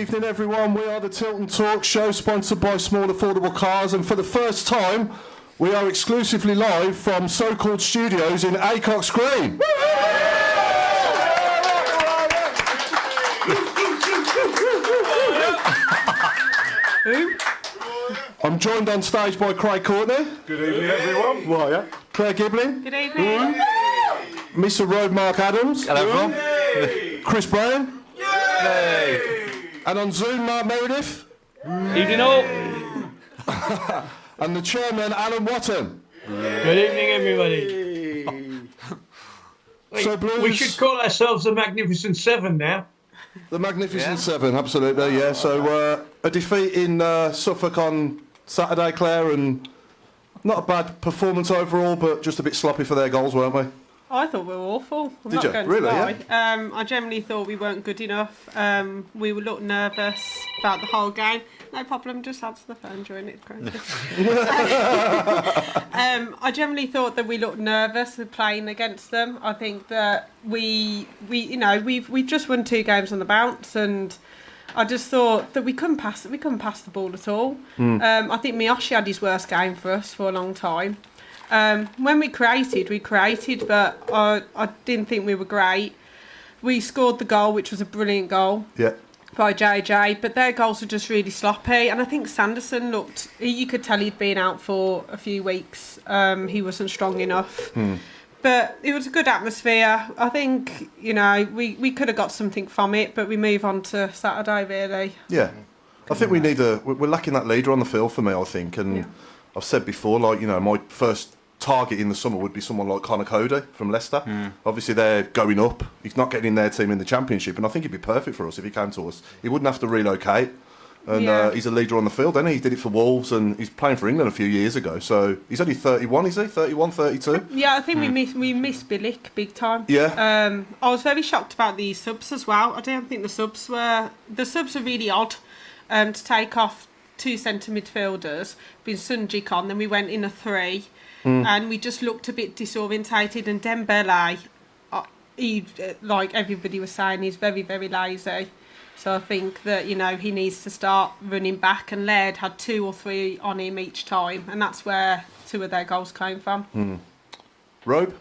evening, everyone. We are the Tilton Talk Show, sponsored by Small Affordable Cars, and for the first time, we are exclusively live from so-called studios in Acocks Green. I'm joined on stage by Craig Courtney. Good evening, everyone. Well, yeah. Claire Giblin. Good evening. Mr. Road Mark Adams. Hello, everyone. Chris Browne. Hey. And on Zoom, Mark Meredith. Evening all. And the chairman, Alan Watton. Good evening, everybody. So, Blues, We should call ourselves the Magnificent Seven now. the Magnificent Seven, absolutely, yeah. So a defeat in Suffolk on Saturday, Claire, and not a bad performance overall, but just a bit sloppy for their goals, weren't we? I thought we were awful. I'm Did not you? going Really, to lie. I generally thought we weren't good enough. We looked nervous about the whole game. No problem, just answer the phone during it. I generally thought that we looked nervous with playing against them. I think that we've just won 2 games on the bounce, and I just thought that we couldn't pass the ball at all. I think Miyoshi had his worst game for us for a long time. When we created, but I didn't think we were great. We scored the goal, which was a brilliant goal. Yeah. By JJ, but their goals were just really sloppy, and I think Sanderson you could tell he'd been out for a few weeks. He wasn't strong enough. But it was a good atmosphere. I think, we could have got something from it, but we move on to Saturday, really. Yeah. I think we're lacking that leader on the field for me, I think, and I've said before, my first target in the summer would be someone like Connor Cody from Leicester. Obviously they're going up. He's not getting in their team in the Championship, and I think he'd be perfect for us if he came to us. He wouldn't have to relocate, and he's a leader on the field, and he did it for Wolves, and he's playing for England a few years ago, so he's only 31, is he? 31, 32? Yeah, I think we missed Bilic big time. Yeah. I was very shocked about the subs as well. I don't think the subs were really odd to take off 2 centre midfielders, being Sunjic on, then we went in a 3. And we just looked a bit disorientated, and Dembele, like everybody was saying, he's very, very lazy. So I think that, he needs to start running back, and Laird had 2 or 3 on him each time, and that's where 2 of their goals came from. Robe?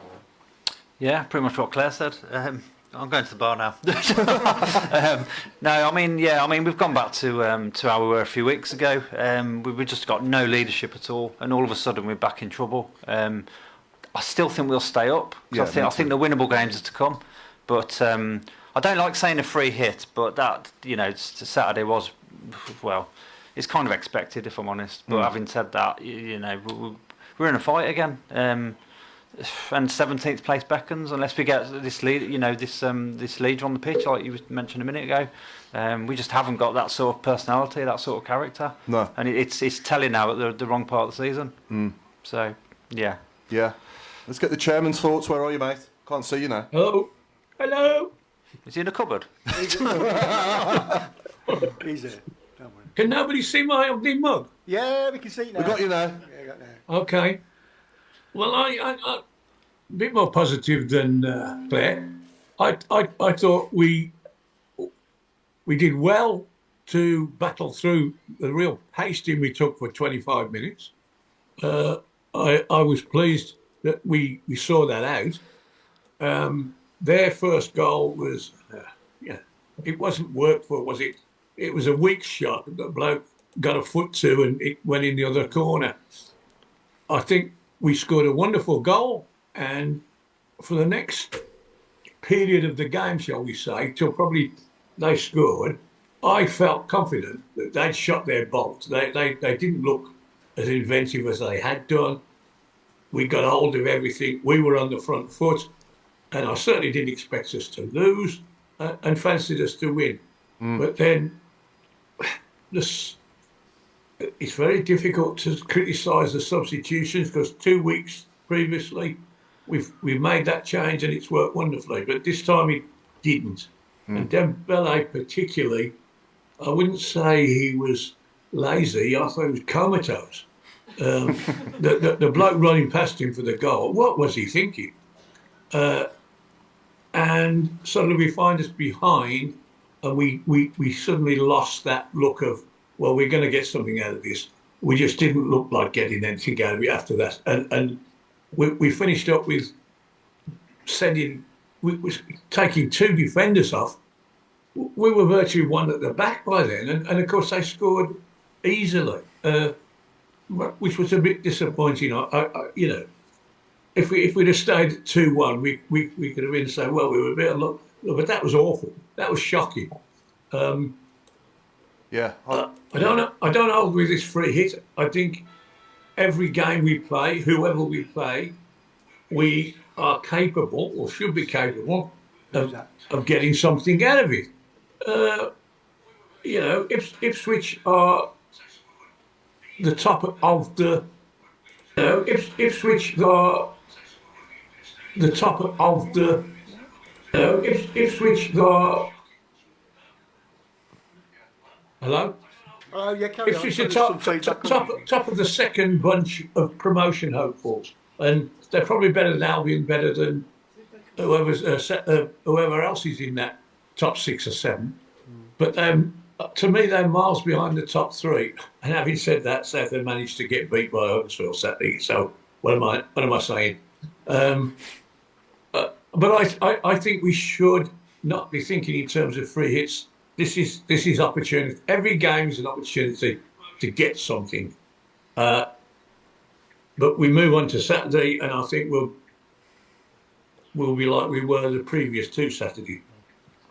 Yeah, pretty much what Claire said. I'm going to the bar now. We've gone back to how we were a few weeks ago. We've just got no leadership at all, and all of a sudden we're back in trouble. I still think we'll stay up. I think the winnable games are to come. But I don't like saying a free hit, but that Saturday was, well, it's kind of expected, if I'm honest. But having said that, we're in a fight again. And 17th place beckons unless we get this lead, this leader on the pitch, like you mentioned a minute ago. We just haven't got that sort of personality, that sort of character. No, and it's telling now at the wrong part of the season. So yeah. Let's get the chairman's thoughts. Where are you, mate? Can't see you now. Hello. Is he in a cupboard? He's there. Don't worry. Can nobody see my ugly mug? Yeah, we can see you now. We got you now. Yeah, got now. Okay. Well, I a bit more positive than Claire. I thought we did well to battle through the real hasting we took for 25 minutes. I was pleased that we saw that out. Their first goal was, it wasn't worked for, was it? It was a weak shot that the bloke got a foot to, and it went in the other corner. I think we scored a wonderful goal, and for the next period of the game, shall we say, till probably they scored, I felt confident that they'd shot their bolt. They didn't look as inventive as they had done. We got hold of everything. We were on the front foot, and I certainly didn't expect us to lose and fancied us to win. But then it's very difficult to criticise the substitutions, because 2 weeks previously we've made that change and it's worked wonderfully. But this time it didn't. And Dembele particularly, I wouldn't say he was lazy. I thought he was comatose. The bloke running past him for the goal, what was he thinking? And suddenly we find us behind and we suddenly lost that look of, well, we're going to get something out of this. We just didn't look like getting anything out of it after that, and we finished up with we was taking 2 defenders off. We were virtually 1 at the back by then, and of course they scored easily, which was a bit disappointing. You know, if we'd have stayed at 2-1, we could have been saying, well, we were a bit of luck, but that was awful. That was shocking. Yeah. I don't know with this free hit. I think every game we play, whoever we play, we are capable, or should be capable, of getting something out of it. You know, Ipswich are the top of the. You know, Ipswich are the top of the. You know, Ipswich are. Hello? Oh, yeah, carry on. Ipswich are top of the second bunch of promotion hopefuls, and they're probably better than Albion, better than whoever else is in that top 6 or 7. But to me, they're miles behind the top 3. And having said that, Southend managed to get beat by Huddersfield Saturday. So what am I saying? But I think we should not be thinking in terms of free hits. This is opportunity. Every game is an opportunity to get something. But we move on to Saturday, and I think we'll be like we were the previous 2 Saturdays.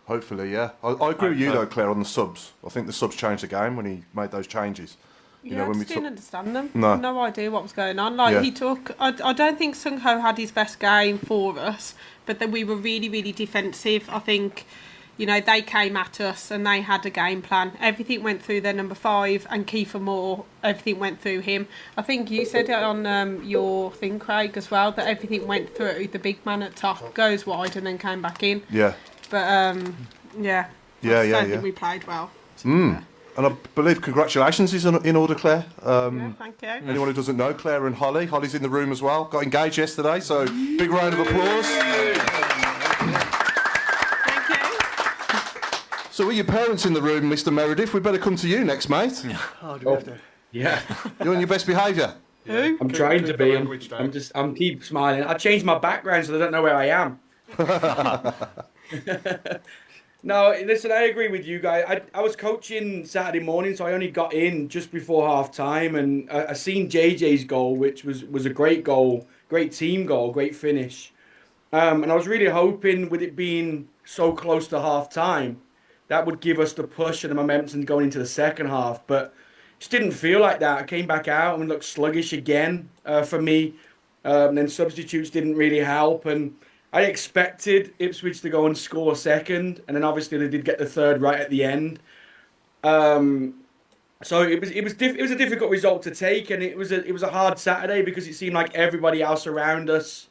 Hopefully, yeah. I agree with you though, Claire, on the subs. I think the subs changed the game when he made those changes. You know, I when just didn't understand them. No. No idea what was going on. Like, Yeah. he took... I don't think Sung Ho had his best game for us, but then we were really, really defensive. I think, you know, they came at us and they had a game plan. Everything went through their number 5, and Kiefer Moore, everything went through him. I think you said it on your thing, Craig, as well, that everything went through. The big man at top goes wide and then came back in. Yeah. But, yeah. I think we played well. And I believe congratulations is in order, Claire. Yeah, thank you. Anyone who doesn't know, Claire and Holly's in the room as well. Got engaged yesterday, so big round of applause. Thank you. So with your parents in the room, Mr. Meredith, we better come to you next, mate. Oh, do we have to? Yeah, You're on your best behaviour. Who? I'm trying to be. I'm keep smiling. I changed my background so they don't know where I am. No, listen, I agree with you guys. I was coaching Saturday morning, so I only got in just before half time, and I seen JJ's goal, which was a great goal, great team goal, great finish. And I was really hoping, with it being so close to half time, that would give us the push and the momentum going into the second half. But it just didn't feel like that. I came back out and looked sluggish again for me. And then substitutes didn't really help, and I expected Ipswich to go and score second, and then obviously they did get the third right at the end. So it was a difficult result to take, and it was a hard Saturday because it seemed like everybody else around us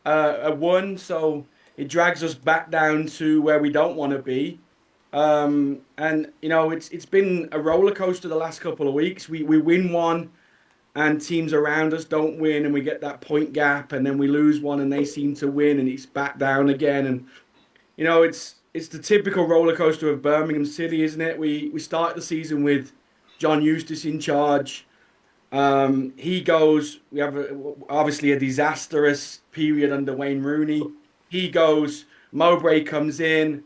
won. So it drags us back down to where we don't want to be. And you know, it's been a roller coaster the last couple of weeks. We win one, and teams around us don't win, and we get that point gap, and then we lose one and they seem to win, and it's back down again. And you know, it's the typical roller coaster of Birmingham City, isn't it? We start the season with John Eustace in charge. He goes. We have obviously a disastrous period under Wayne Rooney. He goes. Mowbray comes in,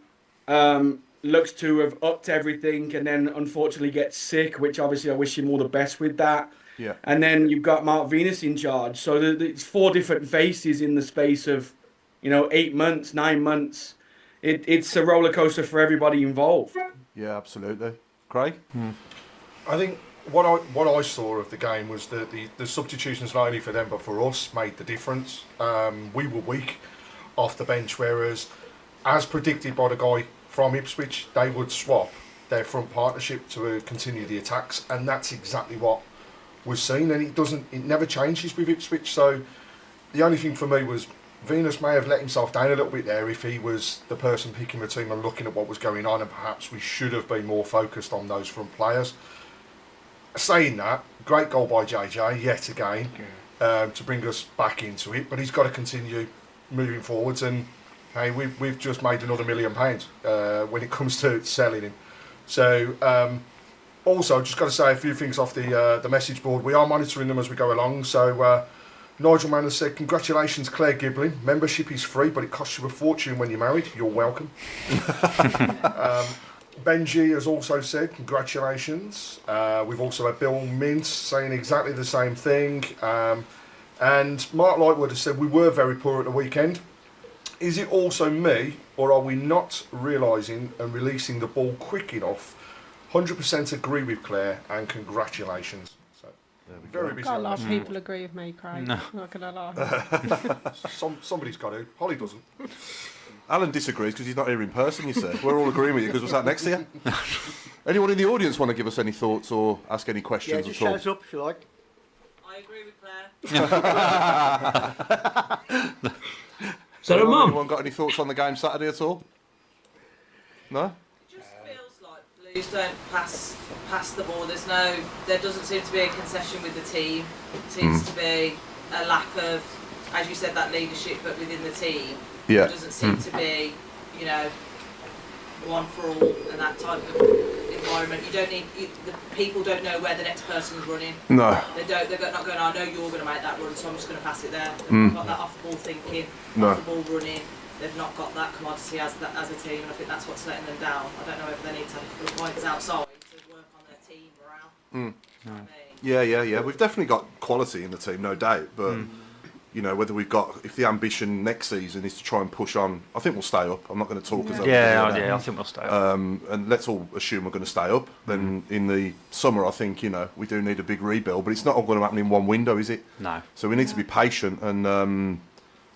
looks to have upped everything, and then unfortunately gets sick, which obviously I wish him all the best with that. Yeah. And then you've got Mark Venus in charge. So it's 4 different faces in the space of, 8 months, 9 months. It's a roller coaster for everybody involved. Yeah, absolutely. Craig? I think what I saw of the game was that the substitutions, not only for them but for us, made the difference. We were weak off the bench, whereas, as predicted by the guy from Ipswich, they would swap their front partnership to continue the attacks, and that's exactly what was seen, and it never changes with Ipswich. So the only thing for me was Venus may have let himself down a little bit there if he was the person picking the team and looking at what was going on, and perhaps we should have been more focused on those front players. Saying that, great goal by JJ yet again to bring us back into it, but he's got to continue moving forwards, and Hey, we've just made another £1 million when it comes to selling him. So also, just got to say a few things off the message board. We are monitoring them as we go along. So Nigel Mann has said, congratulations, Claire Giblin. Membership is free, but it costs you a fortune when you're married. You're welcome. Benji has also said, congratulations. We've also had Bill Mintz saying exactly the same thing. And Mark Lightwood has said, we were very poor at the weekend. Is it also me, or are we not realising and releasing the ball quick enough? 100% agree with Claire, and congratulations. So, very busy. Got a lot of people agree with me, Craig. No. Not gonna lie. Somebody's got to. Holly doesn't. Alan disagrees because he's not here in person, you say. We're all agreeing with you because we're sat next to you. Anyone in the audience want to give us any thoughts or ask any questions just at all? shout up if you like. I agree with Claire. So, Mum, Anyone got any thoughts on the game Saturday at all? No? It just feels like Blues don't pass the ball. There doesn't seem to be a concession with the team. It seems to be a lack of, as you said, that leadership, but within the team. Yeah. There doesn't seem to be, one for all and that type of environment. The people don't know where the next person's running. No. They're not going, I know you're going to make that run, so I'm just going to pass it there. They've not got that off-the-ball thinking, No. off-the-ball running. They've not got that commodity as a team, and I think that's what's letting them down. I don't know if they need to have a couple of points outside to work on their team morale. I mean, Yeah. We've definitely got quality in the team, no doubt. But, whether we've got... If the ambition next season is to try and push on, I think we'll stay up. I'm not going to talk as though... I think we'll stay up. And let's all assume we're going to stay up. Then in the summer, I think, we do need a big rebuild. But it's not all going to happen in one window, is it? No. So we need to be patient. And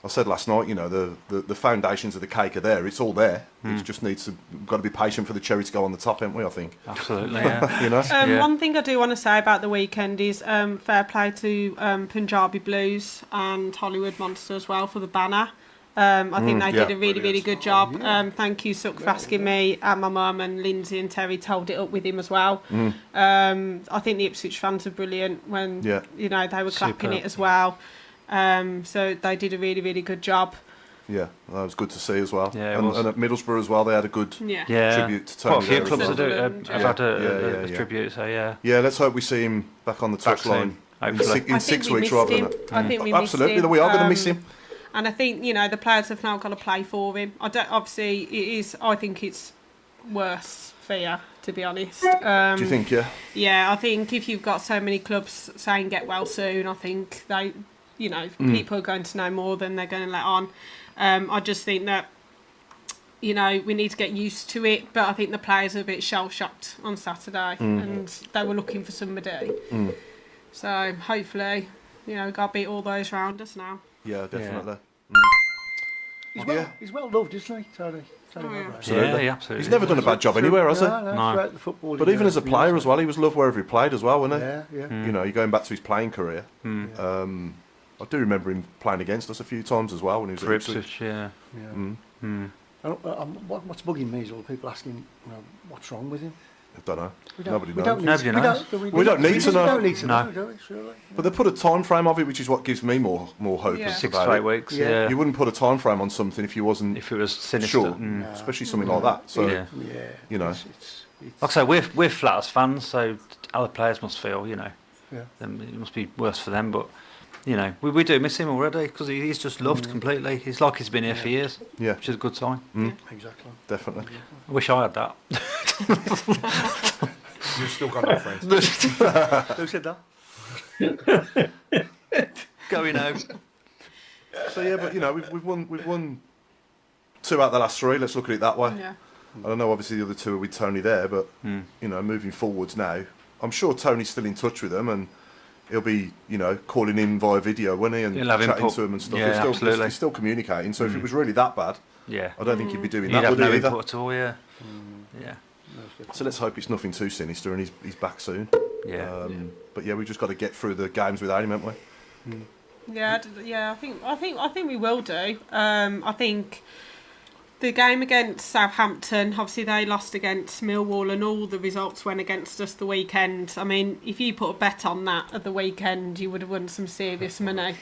I said last night, the foundations of the cake are there. It's all there. It just needs to... We've got to be patient for the cherry to go on the top, haven't we, I think? Absolutely, yeah. One thing I do want to say about the weekend is fair play to Punjabi Blues and Hollywood Monster as well for the banner. I think they did a really, really good job. Thank you, Suck, for asking me. And my mum and Lindsay and Terry told it up with him as well. I think the Ipswich fans are brilliant when they were clapping it as well. So they did a really, really good job. Yeah, that was good to see as well. Yeah, and at Middlesbrough as well, they had a good tribute to Tony. Quite a few there clubs as well. have had a tribute, so yeah. Yeah, let's hope we see him back on the touchline in 6 weeks rather than... I think we missed him. Absolutely, we are going to miss him. And I think, the players have now got to play for him. I think it's worse fear, to be honest. Do you think, yeah? Yeah, I think if you've got so many clubs saying get well soon, I think they... people are going to know more than they're going to let on. I just think that, we need to get used to it. But I think the players are a bit shell-shocked on Saturday and they were looking for somebody. So hopefully, we've got to beat all those round us now. Yeah, definitely. He's well loved, isn't he, Tony? Absolutely. Absolutely. He's never done a bad job anywhere, has he? No. Throughout the football. But even as a player as well, he was loved wherever he played as well, wasn't he? Yeah. You're going back to his playing career. I do remember him playing against us a few times as well when he was at Ipswich. What's bugging me is all the people asking, what's wrong with him? I don't know. Nobody We knows. Nobody knows. We don't need to know. We don't need to No. know, do we? Surely. But they put a time frame of it, which is what gives me more hope. Yeah. 6 about to 8 it. weeks, Yeah. yeah. You wouldn't put a time frame on something if you wasn't If it was sinister. sure, especially something like that. So Yeah. It's Like I say, we're flat as fans, so other players must feel, then it must be worse for them. But we do miss him already because he's just loved completely. He's like he's been here for years, which is a good sign. exactly. definitely. I wish I had that. You've still got no friends. Who said that? Going home. So yeah, but we've won 2 out of the last 3. Let's look at it that way. Yeah. I don't know. Obviously, the other 2 are with Tony there, but moving forwards now, I'm sure Tony's still in touch with them, and he'll be calling in via video, won't he, and He'll have chatting input. to them and stuff. Yeah, absolutely. He's still communicating. So if it was really that bad, Yeah. I don't think he'd be doing He'd that. have Would no he either? input at all, yeah. Yeah. So let's hope it's nothing too sinister and he's back soon. Yeah. But yeah, we've just got to get through the games without him, haven't we? I think we will do. I think the game against Southampton, obviously they lost against Millwall, and all the results went against us the weekend. I mean, if you put a bet on that at the weekend, you would have won some serious money.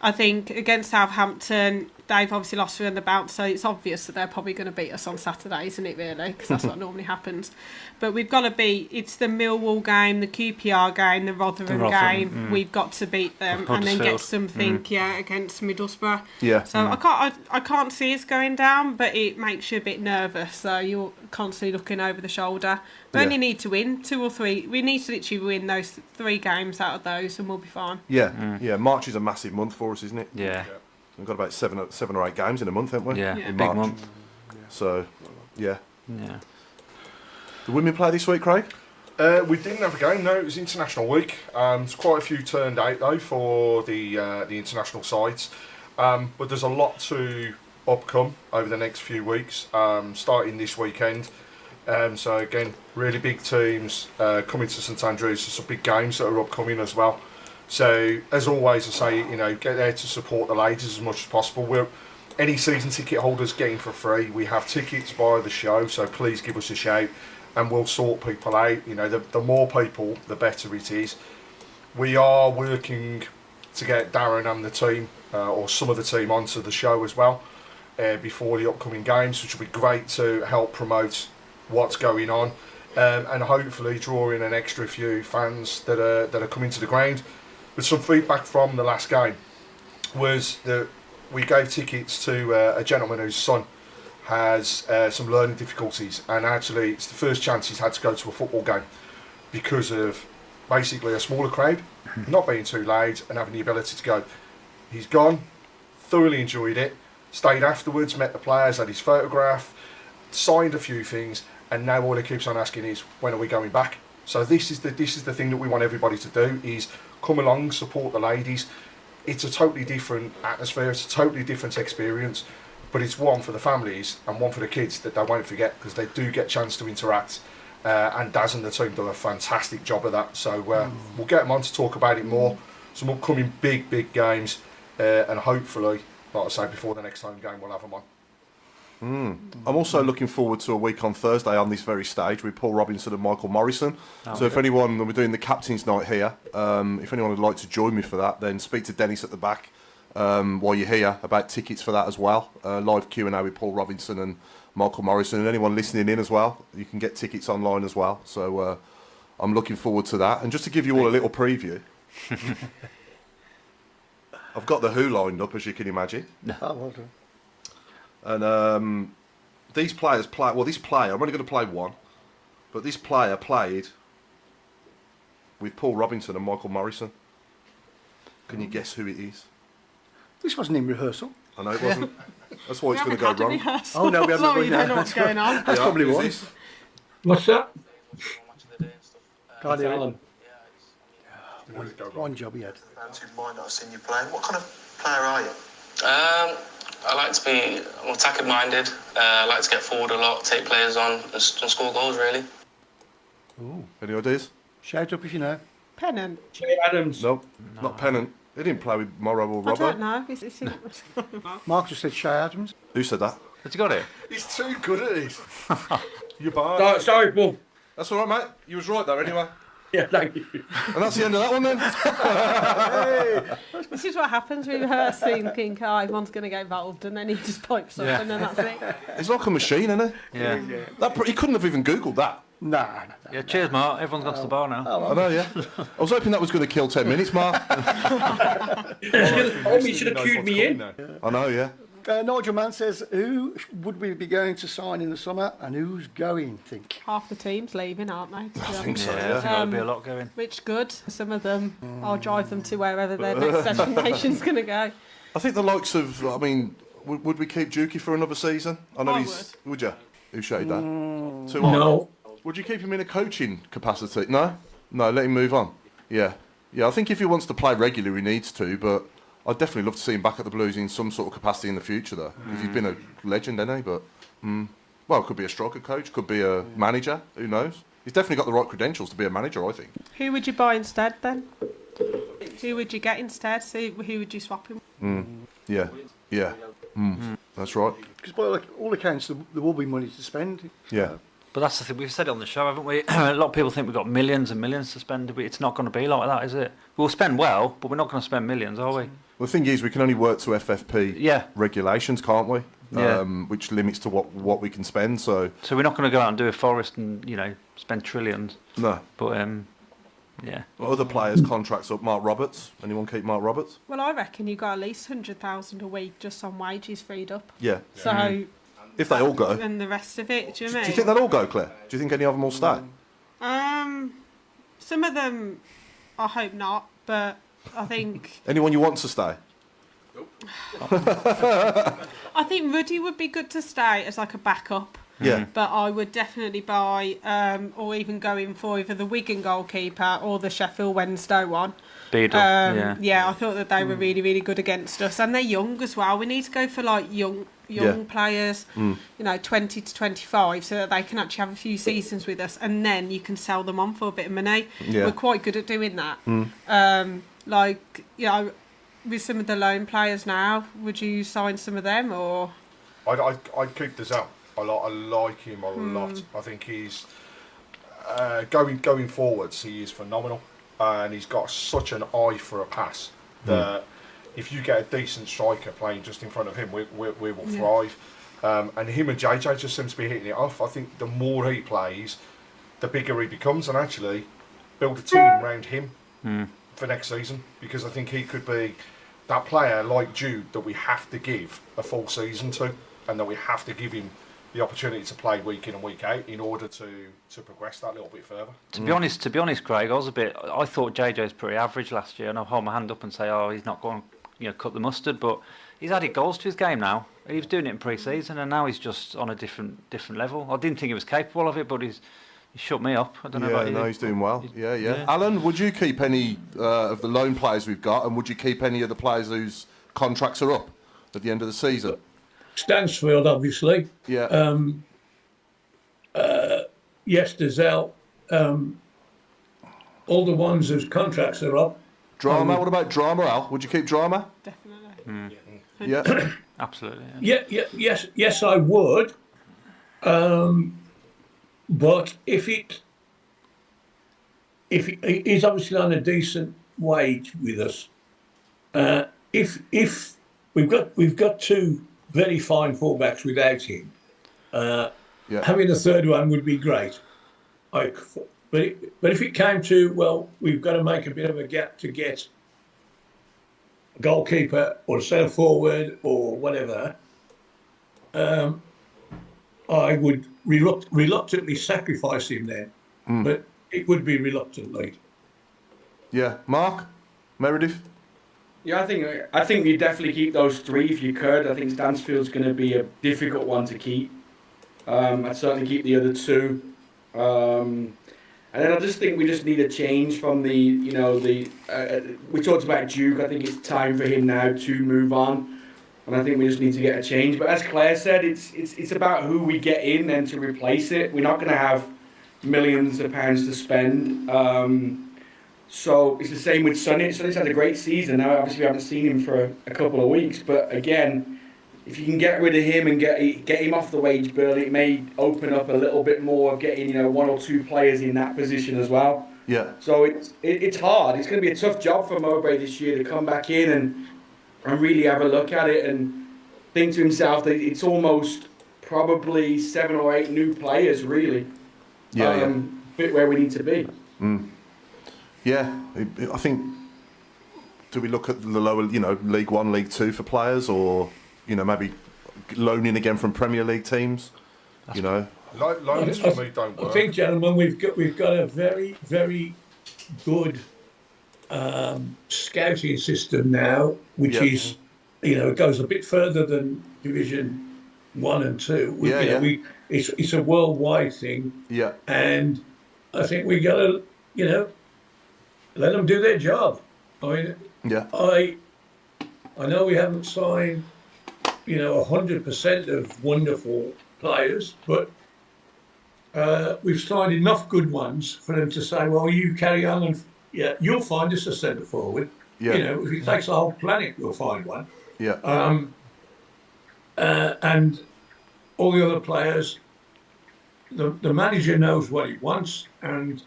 I think against Southampton, they've obviously lost through the bounce, so it's obvious that they're probably going to beat us on Saturday, isn't it, really? Because that's what normally happens. But we've got to beat, it's the Millwall game, the QPR game, the Rotherham game. We've got to beat them and then get something, against Middlesbrough. Yeah. So I can't see us going down, but it makes you a bit nervous. So you're constantly looking over the shoulder. We only need to win 2 or 3. We need to literally win those 3 games out of those, and we'll be fine. Yeah. March is a massive month for us, isn't it? Yeah. We've got about 7 or 8 games in a month, haven't we? Yeah, in big March. month. So, yeah. Yeah. The women play this week, Craig? We didn't have a game, no, it was International Week. There's quite a few turned out though for the international sides. But there's a lot to upcome over the next few weeks, starting this weekend. So again, really big teams coming to St Andrews. There's some big games that are upcoming as well. So as always, I say, get there to support the ladies as much as possible. Any season ticket holders getting for free. We have tickets by the show, so please give us a shout, and we'll sort people out. The more people, the better it is. We are working to get Darren and the team, or some of the team, onto the show as well before the upcoming games, which will be great to help promote what's going on, and hopefully draw in an extra few fans that are coming to the ground. But some feedback from the last game was that we gave tickets to a gentleman whose son has some learning difficulties, and actually it's the first chance he's had to go to a football game because of basically a smaller crowd, not being too loud, and having the ability to go. He's gone, thoroughly enjoyed it, stayed afterwards, met the players, had his photograph, signed a few things, and now all he keeps on asking is, when are we going back? So this is the thing that we want everybody to do, is come along, support the ladies. It's a totally different atmosphere, it's a totally different experience, but it's one for the families and one for the kids that they won't forget, because they do get a chance to interact, and Daz and the team do a fantastic job of that. So we'll get them on to talk about it more, some upcoming big games, and hopefully, like I say, before the next home game we'll have them on. I'm also looking forward to a week on Thursday on this very stage with Paul Robinson and Michael Morrison. So if anyone, we're doing the captain's night here, if anyone would like to join me for that, then speak to Dennis at the back while you're here about tickets for that as well. Live Q&A with Paul Robinson and Michael Morrison, and anyone listening in as well, you can get tickets online as well. So I'm looking forward to that. And just to give you all a little preview, I've got the Who lined up, as you can imagine. Oh, well done. And these players play. Well, this player, I'm only going to play one, but this player played with Paul Robinson and Michael Morrison. Can you guess who it is? This wasn't in rehearsal. I know it wasn't. That's why it's going to go wrong. Oh no, we haven't. Sorry, you don't know what's going on. That's probably who's why. this? What's that? Can't hear it. Alan. One job he had. Fans who might not have seen you play. What kind of player are you? I like to be attack minded. I like to get forward a lot, take players on, and score goals, really. Ooh. Any ideas? Shout up if you know. Pennant. Jay Adams. Nope, not Pennant. He didn't play with Morrow or I Robbo. don't know. Is Mark just said Shay Adams. Who said that? Has he got it? He's too good at this. You're bad. Sorry, Paul. That's all right, mate. You was right there anyway. Yeah, thank you. And that's the end of that one then. This is what happens with her thinking, oh, everyone's going to get involved, and then he just pipes up, and then that's it. He's like a machine, isn't he? Yeah. He couldn't have even Googled that. Nah. Yeah, cheers, Mark. Everyone's gone to the bar now. I know, yeah. I was hoping that was going to kill 10 minutes, Mark. You should have queued me in. I know, yeah. Nigel Mann says, who would we be going to sign in the summer, and who's going, think? Half the team's leaving, aren't they? I think so, Yeah, I yeah. think there'll be a lot going. Which good. Some of them, I'll drive them to wherever their next destination's going to go. I think the likes of, I mean, would we keep Dukey for another season? I know I Would you? Who showed that? Too No. Would you keep him in a coaching capacity? No? No, let him move on. Yeah. Yeah, I think if he wants to play regularly, he needs to, but I'd definitely love to see him back at the Blues in some sort of capacity in the future, though, because he's been a legend, hasn't he? But, well, could be a striker coach, could be a manager, who knows? He's definitely got the right credentials to be a manager, I think. Who would you buy instead, then? Who would you get instead? So who would you swap him? Yeah, yeah. That's right. Because by all accounts, there will be money to spend. Yeah. But that's the thing, we've said it on the show, haven't we? A lot of people think we've got millions and millions to spend, but it's not going to be like that, is it? We'll spend well, but we're not going to spend millions, are we? Well, the thing is, we can only work to FFP regulations, can't we? Yeah. Which limits to what we can spend. So we're not going to go out and do a forest and spend trillions. No. But yeah. Well, other players' contracts up. Mark Roberts. Anyone keep Mark Roberts? Well, I reckon you got at least 100,000 a week just on wages freed up. Yeah. So. If they all go. And the rest of it, do you know what I mean? Do you think they'll all go, Claire? Do you think any of them will stay? Some of them, I hope not, but I think. Anyone you want to stay? I think Ruddy would be good to stay as like a backup. Yeah. But I would definitely buy, or even go in for either the Wigan goalkeeper or the Sheffield Wednesday one. Beadle, yeah, I thought that they were really, really good against us, and they're young as well. We need to go for like young players, 20 to 25, so that they can actually have a few seasons with us, and then you can sell them on for a bit of money. Yeah. We're quite good at doing that. With some of the loan players now, would you sign some of them or? I'd keep Dazelle. I like him a lot. I think he's going forwards. He is phenomenal, and he's got such an eye for a pass that if you get a decent striker playing just in front of him, we will thrive. And him and JJ just seems to be hitting it off. I think the more he plays, the bigger he becomes, and actually build a team around him for next season, because I think he could be that player like Jude that we have to give a full season to, and that we have to give him the opportunity to play week in and week out in order to progress that little bit further. To be honest, Craig, I thought JJ's pretty average last year, and I'll hold my hand up and say, he's not going to cut the mustard, but he's added goals to his game now. He was doing it in pre-season, and now he's just on a different level. I didn't think he was capable of it, but he shut me up. I don't know about you. No, he's doing well. Yeah. Alan, would you keep any of the loan players we've got, and would you keep any of the players whose contracts are up at the end of the season? Stansfield, obviously. Yeah. Yes, Dazelle. All the ones whose contracts are up. Drama. What about Drama, Al? Would you keep Drama? Definitely. Yeah. Absolutely. Yes, I would. But if he's obviously on a decent wage with us, if we've got two very fine fullbacks without him, having a third one would be great. But if it came to, we've got to make a bit of a gap to get a goalkeeper or a centre forward or whatever, I would reluctantly sacrifice him then, but it would be reluctantly. Yeah, Mark, Meredith. Yeah, I think you definitely keep those three if you could. I think Stansfield's going to be a difficult one to keep. I'd certainly keep the other two, and then I just think we just need a change from we talked about Duke. I think it's time for him now to move on. And I think we just need to get a change. But as Claire said, it's about who we get in then to replace it. We're not going to have millions of pounds to spend. So it's the same with Sonny. Sonny's had a great season. Now, obviously, we haven't seen him for a couple of weeks. But again, if you can get rid of him and get him off the wage bill, it may open up a little bit more of getting one or two players in that position as well. Yeah. So it's hard. It's going to be a tough job for Mowbray this year to come back in and really have a look at it and think to himself that it's almost probably 7 or 8 new players, really. Bit where we need to be. Yeah, I think. Do we look at the lower, League One, League Two for players, or maybe loaning again from Premier League teams? Loans for me don't work. I think, gentlemen, we've got a very, very good scouting system now, which is, it goes a bit further than Division 1 and 2. It's a worldwide thing. Yeah. And I think we got to, let them do their job. I mean, I know we haven't signed, 100% of wonderful players, but we've signed enough good ones for them to say, well, you carry on and you'll find us a centre forward. Yeah. If it takes the whole planet, we'll find one. Yeah. And all the other players, the manager knows what he wants, and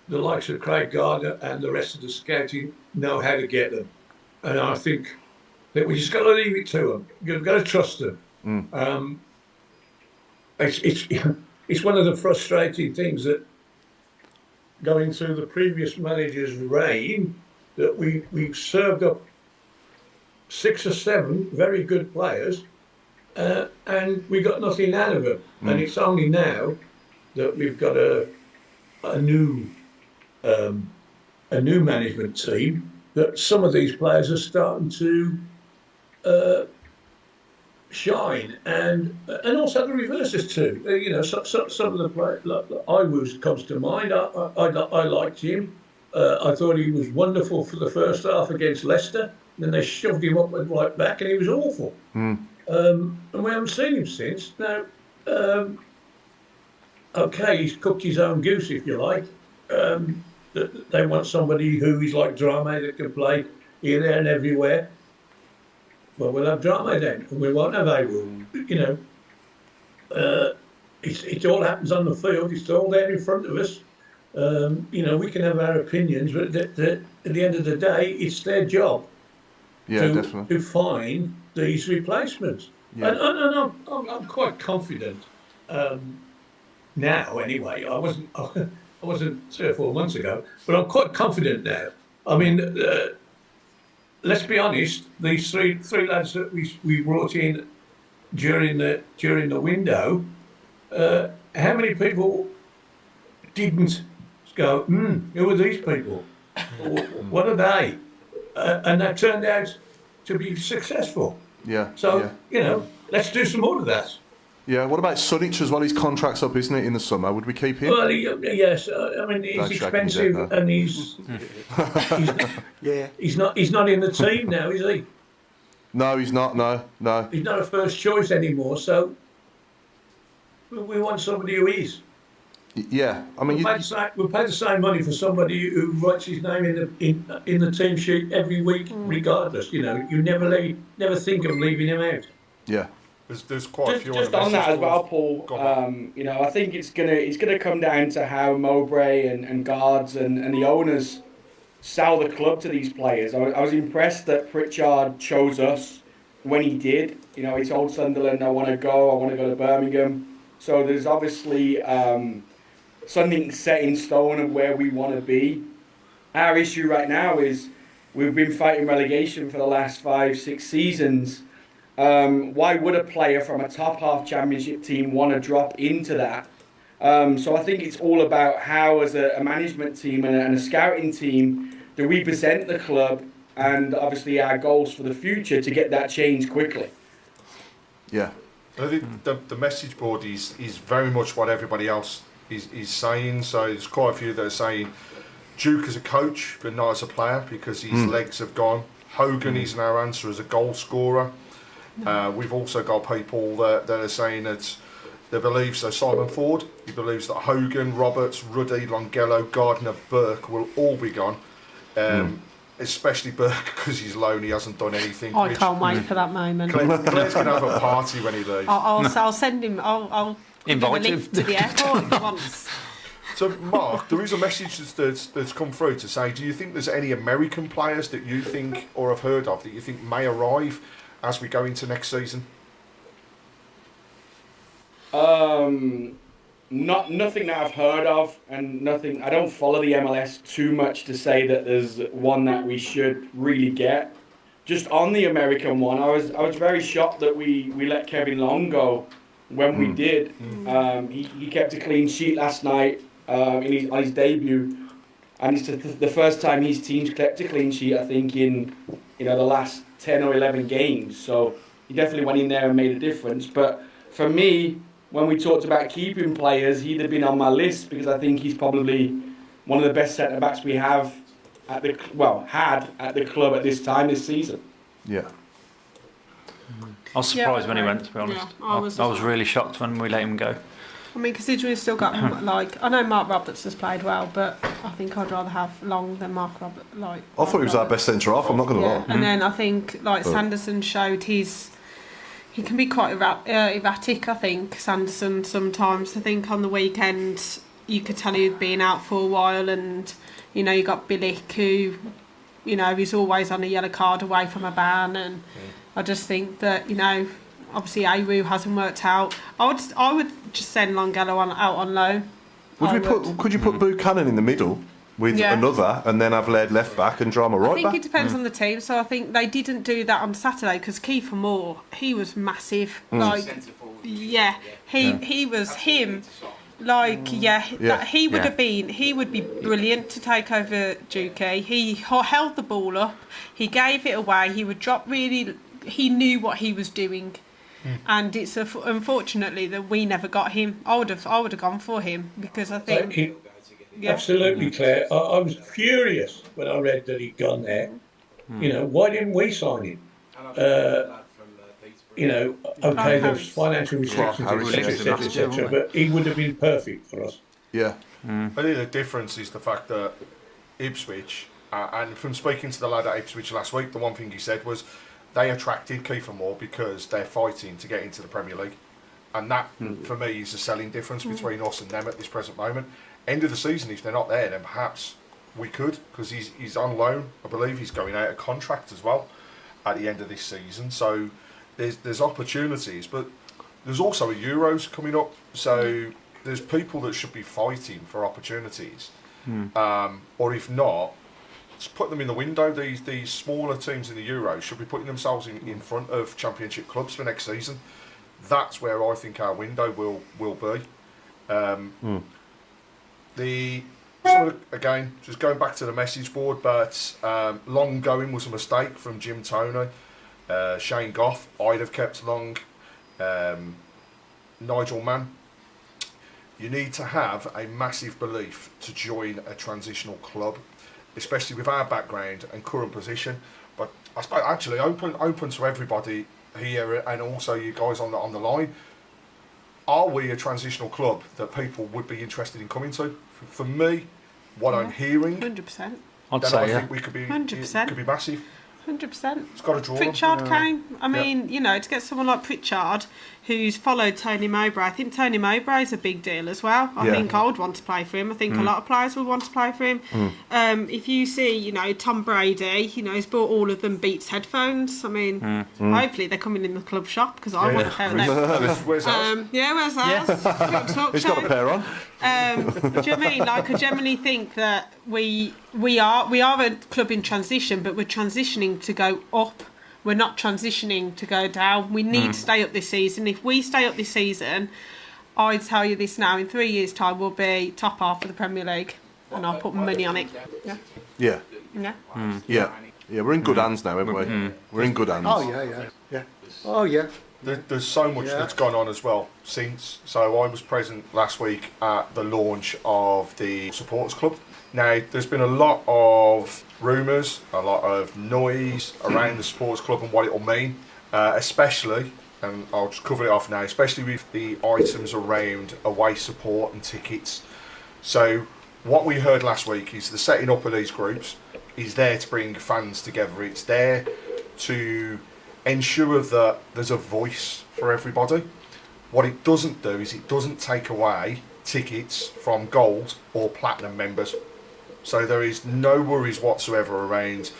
the likes of Craig Gardner and the rest of the scouting know how to get them. And I think that we just got to leave it to them. You've got to trust them. It's one of the frustrating things that going through the previous manager's reign, that we've served up 6 or 7 very good players, and we got nothing out of them. And it's only now that we've got a new management team that some of these players are starting to shine, and also the reverses too. Some of the players, like Iwoos comes to mind. I liked him. I thought he was wonderful for the first half against Leicester. Then they shoved him up and right back, and he was awful. And we haven't seen him since. Now, okay, he's cooked his own goose, if you like. They want somebody who is like Drame that can play here, there, and everywhere. Well, we'll have Drame then, and we won't have Awu. It all happens on the field. It's all there in front of us. We can have our opinions, but at the end of the day, it's their job to find these replacements. Yeah. And I'm quite confident now. Anyway, I wasn't 3 or 4 months ago, but I'm quite confident now. I mean, let's be honest. These three lads that we brought in during the window, how many people didn't go? Who are these people? What are they? And that turned out to be successful. Yeah. So let's do some more of that. Yeah. What about Sunic as well? His contract's up, isn't it, in the summer? Would we keep him? Well, yes. I mean, he's expensive, and he's he's not in the team now, is he? No, he's not. No. He's not a first choice anymore. So we want somebody who is. Yeah, I mean, we pay the same money for somebody who writes his name in the team sheet every week, regardless. You never think of leaving him out. Yeah, there's quite a few. Just on that as well, Paul. I think it's gonna come down to how Mowbray and Guards and the owners sell the club to these players. I was impressed that Pritchard chose us when he did. He told Sunderland, I want to go to Birmingham. So there's obviously something set in stone of where we want to be. Our issue right now is we've been fighting relegation for the last 5-6 seasons. Why would a player from a top half championship team want to drop into that? So I think it's all about how, as a management team and a scouting team, do we present the club and obviously our goals for the future to get that change quickly. Yeah. I think the message board is very much what everybody else is saying. So there's quite a few that are saying Duke as a coach, but not as a player because his legs have gone. Hogan is our answer as a goal scorer. We've also got people that are saying that they believe, so Simon Ford, he believes that Hogan, Roberts, Ruddy, Longello, Gardner, Burke will all be gone. Especially Burke because he's loan, he hasn't done anything. I can't wait for that moment. Claire's going to have a party when he leaves. I'll send him. I'll invite him to the airport once. So, Mark, there is a message that's come through to say, do you think there's any American players that you think or have heard of that you think may arrive as we go into next season? Nothing that I've heard of, and nothing. I don't follow the MLS too much to say that there's one that we should really get. Just on the American one, I was very shocked that we let Kevin Long go when we did. He kept a clean sheet last night on his debut, and it's the first time his team's kept a clean sheet, I think, in the last 10 or 11 games. So he definitely went in there and made a difference. But for me, when we talked about keeping players, he'd have been on my list because I think he's probably one of the best centre-backs we have had at the club at this time this season. Yeah. I was surprised when he went, to be honest. Yeah, I was really shocked when we let him go. I mean, considering we've still got, I know Mark Roberts has played well, but I think I'd rather have Long than Mark Roberts. I thought he was our best centre-half, I'm not going to lie. And then I think, Sanderson showed his he can be quite erratic, I think, Sanderson, sometimes. I think on the weekend you could tell he'd been out for a while, and, you know, you got Billick, who, you know, he's always on a yellow card away from a ban, and I just think that, you know, obviously Awu hasn't worked out. I would just send Longelo out on loan. Could you put Buchanan in the middle with another, and then have Laird left back and Drama right back? I think it depends on the team. So I think they didn't do that on Saturday because Kiefer Moore, he was massive. Like, he was him. Like, he would have been. He would be brilliant to take over Dukey. He held the ball up. He gave it away. He would drop really. He knew what he was doing. And it's unfortunately that we never got him. I would have gone for him because I think absolutely, Claire. I was furious when I read that he'd gone there. You know, why didn't we sign him? You know, okay, there's financial restrictions, etc., but he would have been perfect for us. Yeah. I think the difference is the fact that Ipswich, and from speaking to the lad at Ipswich last week, the one thing he said was they attracted Kiefer Moore because they're fighting to get into the Premier League. And that, for me, is the selling difference between us and them at this present moment. End of the season, if they're not there, then perhaps we could, because he's on loan. I believe he's going out of contract as well at the end of this season. So there's opportunities, but there's also a Euros coming up. So there's people that should be fighting for opportunities. Or if not, just put them in the window. These smaller teams in the Euros should be putting themselves in front of Championship clubs for next season. That's where I think our window will be. Again, just going back to the message board, but Long going was a mistake from Jim Toney. Shane Goff, I'd have kept Long. Nigel Mann, you need to have a massive belief to join a transitional club, especially with our background and current position. But I suppose actually open to everybody here and also you guys on the line. Are we a transitional club that people would be interested in coming to? For me, what I'm hearing, 100%. I'd say, I think we could be 100%. It could be massive. 100%. It's got to draw Pritchard came. I mean, you know, to get someone like Pritchard, who's followed Tony Mowbray, I think Tony Mowbray is a big deal as well. I think I would want to play for him. I think a lot of players would want to play for him. If you see, you know, Tom Brady, you know, he's bought all of them Beats headphones. I mean, hopefully they're coming in the club shop because I want a pair of them. Where's ours? Where's ours? He's got a pair on. Do you know what I mean? Like, I generally think that we are a club in transition, but we're transitioning to go up. We're not transitioning to go down. We need to stay up this season. If we stay up this season, I tell you this now, in 3 years' time, we'll be top half of the Premier League, and I'll put money on it. Yeah. We're in good hands now, aren't we? We're in good hands. Oh yeah. There's so much that's gone on as well since. So I was present last week at the launch of the supporters club. Now, there's been a lot of rumours, a lot of noise around the supporters club and what it will mean, especially, and I'll just cover it off now, especially with the items around away support and tickets. So what we heard last week is the setting up of these groups is there to bring fans together. It's there to ensure that there's a voice for everybody. What it doesn't do is it doesn't take away tickets from gold or platinum members. So there is no worries whatsoever around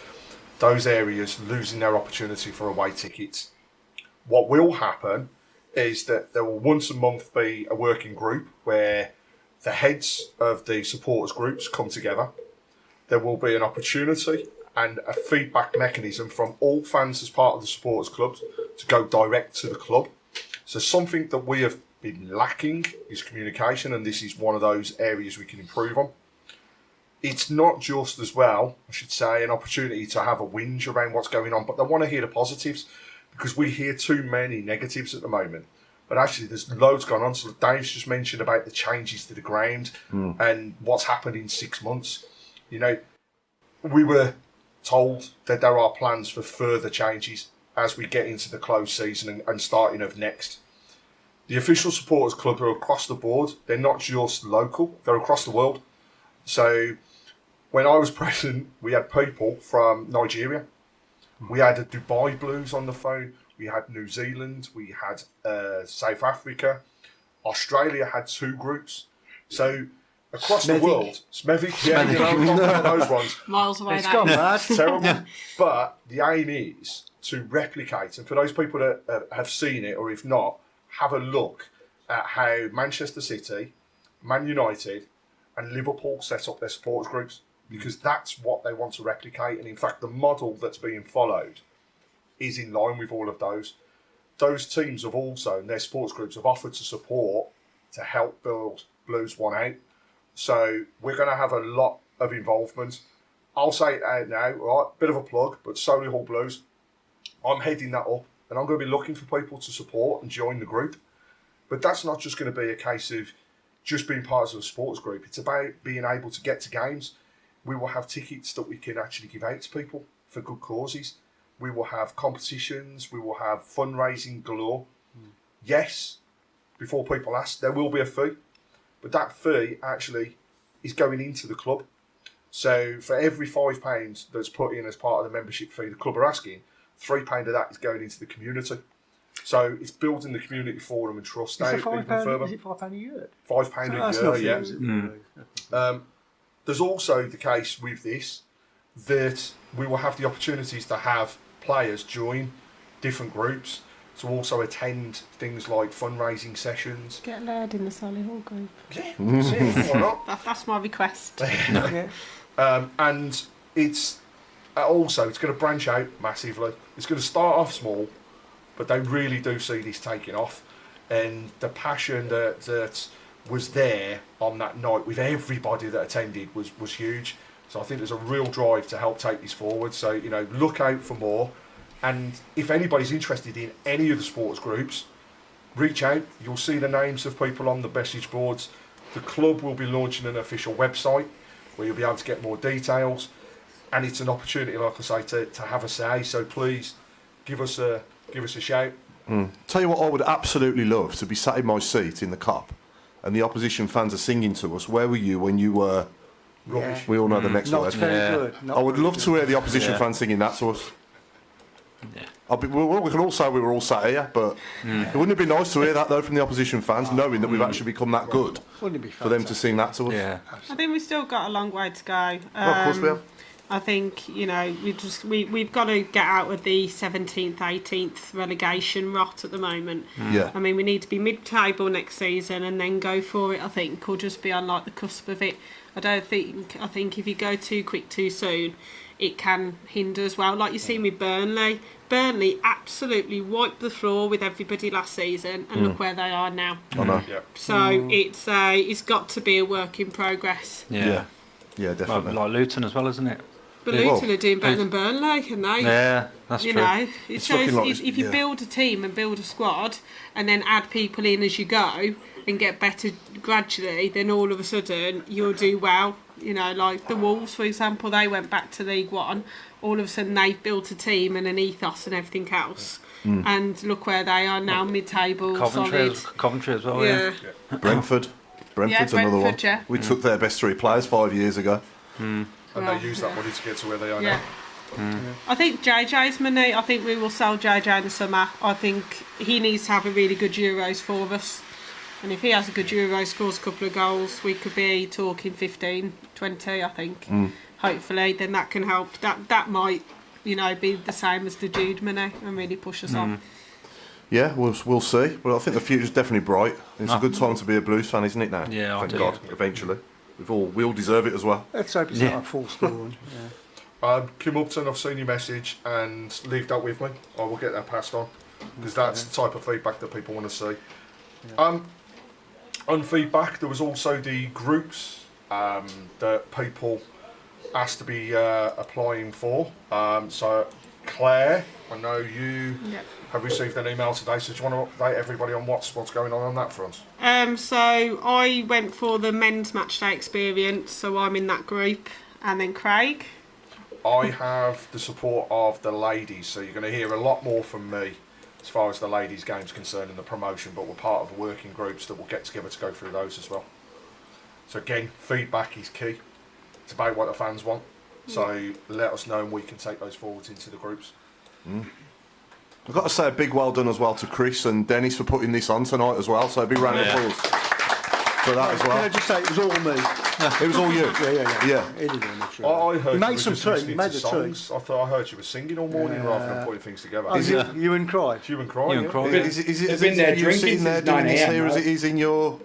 those areas losing their opportunity for away tickets. What will happen is that there will once a month be a working group where the heads of the supporters groups come together. There will be an opportunity and a feedback mechanism from all fans as part of the supporters clubs to go direct to the club. So something that we have been lacking is communication, and this is one of those areas we can improve on. It's not just as well, I should say, an opportunity to have a whinge around what's going on, but they want to hear the positives because we hear too many negatives at the moment. But actually, there's loads going on. So Dave's just mentioned about the changes to the ground and what's happened in 6 months. You know, we were told that there are plans for further changes as we get into the closed season and starting of next. The official supporters club are across the board. They're not just local, they're across the world. So when I was present, we had people from Nigeria. We had the Dubai Blues on the phone. we had New Zealand, we had South Africa, Australia had 2 groups. So across the world, Smethwick, yeah, you know, not those ones. Miles away. It's gone mad. Terrible. But the aim is to replicate, and for those people that have seen it, or if not, have a look at how Manchester City, Man United, and Liverpool set up their supporters groups, because that's what they want to replicate. And in fact, the model that's being followed is in line with all of those. Those teams have also, in their sports groups, have offered to support to help build Blues One out. So we're going to have a lot of involvement. I'll say it out now, right? Bit of a plug, but Solihull Blues, I'm heading that up, and I'm going to be looking for people to support and join the group. But that's not just going to be a case of just being part of a sports group. It's about being able to get to games. We will have tickets that we can actually give out to people for good causes. We will have competitions. We will have fundraising galore. Yes, before people ask, there will be a fee. But that fee actually is going into the club. So for every £5 that's put in as part of the membership fee the club are asking, £3 of that is going into the community. So it's building the community forum and trust out even further. Is it £5 a year? £5 a year, yeah. There's also the case with this that we will have the opportunities to have players join different groups, to also attend things like fundraising sessions. Get Laird in the Solihull group. Yeah, why not? That's my request. And it's also, it's going to branch out massively. It's going to start off small, but they really do see this taking off. And the passion that was there on that night with everybody that attended was huge. So I think there's a real drive to help take this forward. So, you know, look out for more. And if anybody's interested in any of the sports groups, reach out. You'll see the names of people on the message boards. The club will be launching an official website where you'll be able to get more details. And it's an opportunity, like I say, to have a say. So please give us a shout. Tell you what, I would absolutely love to be sat in my seat in the Cup, and the opposition fans are singing to us. Where were you when you were rubbish? We all know the next Not word. very good. I would love to hear the opposition fans singing that to us. Yeah. We can all say we were all sat here, but wouldn't it be nice to hear that though from the opposition fans, knowing that we've actually become that good, Wouldn't it be for them to sing that to us? Yeah. I think we've still got a long way to go. Well, of course we have. I think, you know, we've got to get out of the 17th, 18th relegation rot at the moment. Yeah. I mean, we need to be mid-table next season and then go for it, I think, or just be on like the cusp of it. I think if you go too quick too soon, it can hinder as well. Like you see with Burnley. Burnley absolutely wiped the floor with everybody last season, and look where they are now. I know. Yeah. So it's got to be a work in progress. Yeah, definitely. Like Luton as well, isn't it? But Yeah, Luton are doing better than Burnley, and they, Yeah, that's you true. know, it It's shows looking like if you yeah. build a team and build a squad, and then add people in as you go and get better gradually, then all of a sudden you'll do well. You know, like the Wolves, for example, they went back to League One. All of a sudden they've built a team and an ethos and everything else. And look where they are now, mid-table, solid. Coventry as well, yeah. Brentford's another one. Yeah. We took their best 3 players 5 years ago. And they use that money to get to where they are Yeah. now. I think JJ's money, I think we will sell JJ in the summer. I think he needs to have a really good Euros for us. And if he has a good Euro, scores a couple of goals, we could be talking 15, 20, I think. Hopefully, then that can help. That might, you know, be the same as the Jude money and really push us on. Yeah, we'll see. But I think the future's definitely bright. It's a good time to be a Blues fan, isn't it now? Yeah, I Thank do. God, eventually. We all deserve it as well. Let's hope it's not a false dawn. Kim Upton, I've seen your message, and leave that with me. I will get that passed on, because that's the type of feedback that people want to see. On feedback, there was also the groups that people asked to be applying for. So Claire, I know you have received an email today, so do you want to update everybody on what's going on that front? So I went for the men's matchday experience, so I'm in that group. And then Craig. I have the support of the ladies, so you're going to hear a lot more from me as far as the ladies' game's concerned in the promotion, but we're part of working groups that will get together to go through those as well. So again, feedback is key. It's about what the fans want. So let us know and we can take those forwards into the groups. I've got to say a big well done as well to Chris and Dennis for putting this on tonight as well. So a big round of applause for that as Can well. I just say it was all me? It was all you. Yeah. He did very much. I heard He you made were some just tea. listening He made to the tea. songs. I thought I heard you were singing all morning rather than putting things together. Is it you and Cry? You and Cry. You and yeah. Cry. Is it as been there if you're drinking sitting there since doing 9 this a.m., here as right? it is in your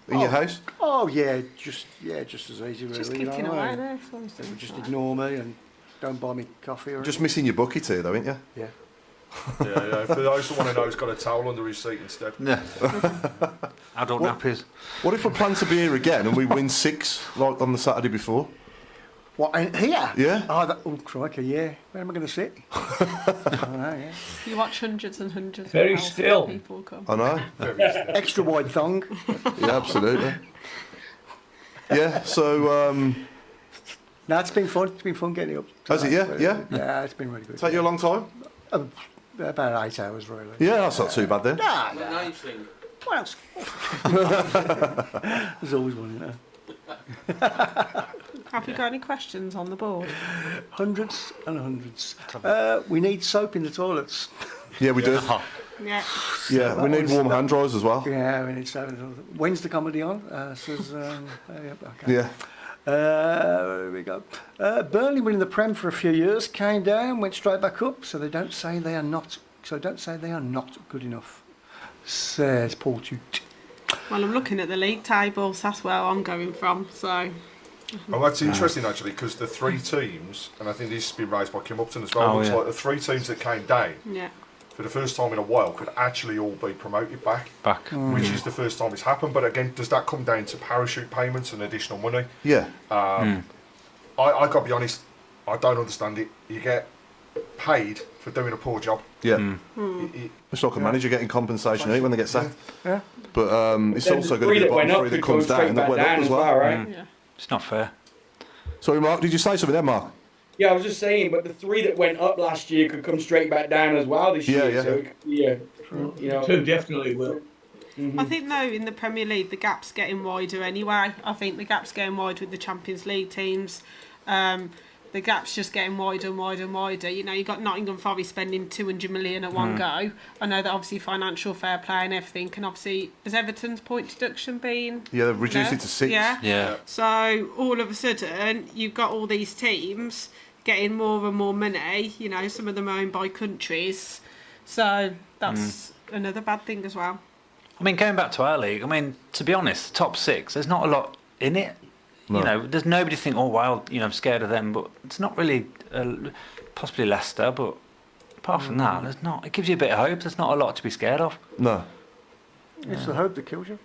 house? Oh yeah, just as easy really. Just you know kicking what I away mean? there. so I'm They would just saying. ignore me and don't buy me coffee or Just missing your bucket here, though, ain't you? yeah. Yeah. For those who want to know, he's got a towel under his seat instead. Yeah. Adult What? nappies. What if we plan to be here again and we win 6 like on the Saturday before? What, and here? Yeah. Oh, crikey, yeah. Where am I going to sit? I don't know, yeah. You watch hundreds and hundreds Very of thousands still. of people come. I know. Extra wide thong. Yeah, absolutely. Yeah, so No, it's been fun. It's been fun getting up. Has it, yeah? Yeah? Yeah, it's been really good. take you a long time? About 8 hours, really. Yeah, that's not too bad then. Nah, Well, now you think. what else? There's always one, you know. Have you got any questions on the board? Hundreds and hundreds. We need soap in the toilets. Yeah, we do. Yeah. Yeah, we need warm hand dryers as well. Yeah, we need soap in the toilets. When's the comedy on? Says, yeah, okay. Yeah. There we go. Burnley were in the Prem for a few years, came down, went straight back up. So don't say they are not good enough. Says Paul Tute. Well, I'm looking at the league tables. That's where I'm going from. So Oh, that's interesting actually, because the 3 teams, and I think this has been raised by Kim Upton as well, looks like the 3 teams that came down yeah. for the first time in a while could actually all be promoted back, which is the first time it's happened. But again, does that come down to parachute payments and additional money? Yeah. I got to be honest, I don't understand it. You get paid for doing a poor job. Yeah. It's like a manager getting compensation when they get sacked. Yeah. But it's Then also the going to be the three that bottom went 3 up that could comes go straight down that back went up down as as well. well, right? Yeah. It's not fair. Sorry, Mark, did you say something there, Mark? Yeah, I was just saying, but the 3 that went up last year could come straight back down as well this Yeah, year. yeah. So it could be, you know. 2 definitely will. I think though in the Premier League the gap's getting wider anyway. I think the gap's getting wide with the Champions League teams. The gap's just getting wider and wider and wider. You know, you got Nottingham Forest spending 200 million at one go. I know that obviously financial fair play and everything, and obviously has Everton's point deduction been? Yeah, they've reduced it to 6. Yeah. Yeah. So all of a sudden you've got all these teams getting more and more money. You know, some of them owned by countries. So that's another bad thing as well. I mean, going back to our league, I mean, to be honest, top 6, there's not a lot in it. No. You know, there's nobody think, oh, wow, you know, I'm scared of them, but it's not really, possibly Leicester, but apart from that, there's not, it gives you a bit of hope. There's not a lot to be scared of. No. It's the hope that kills you.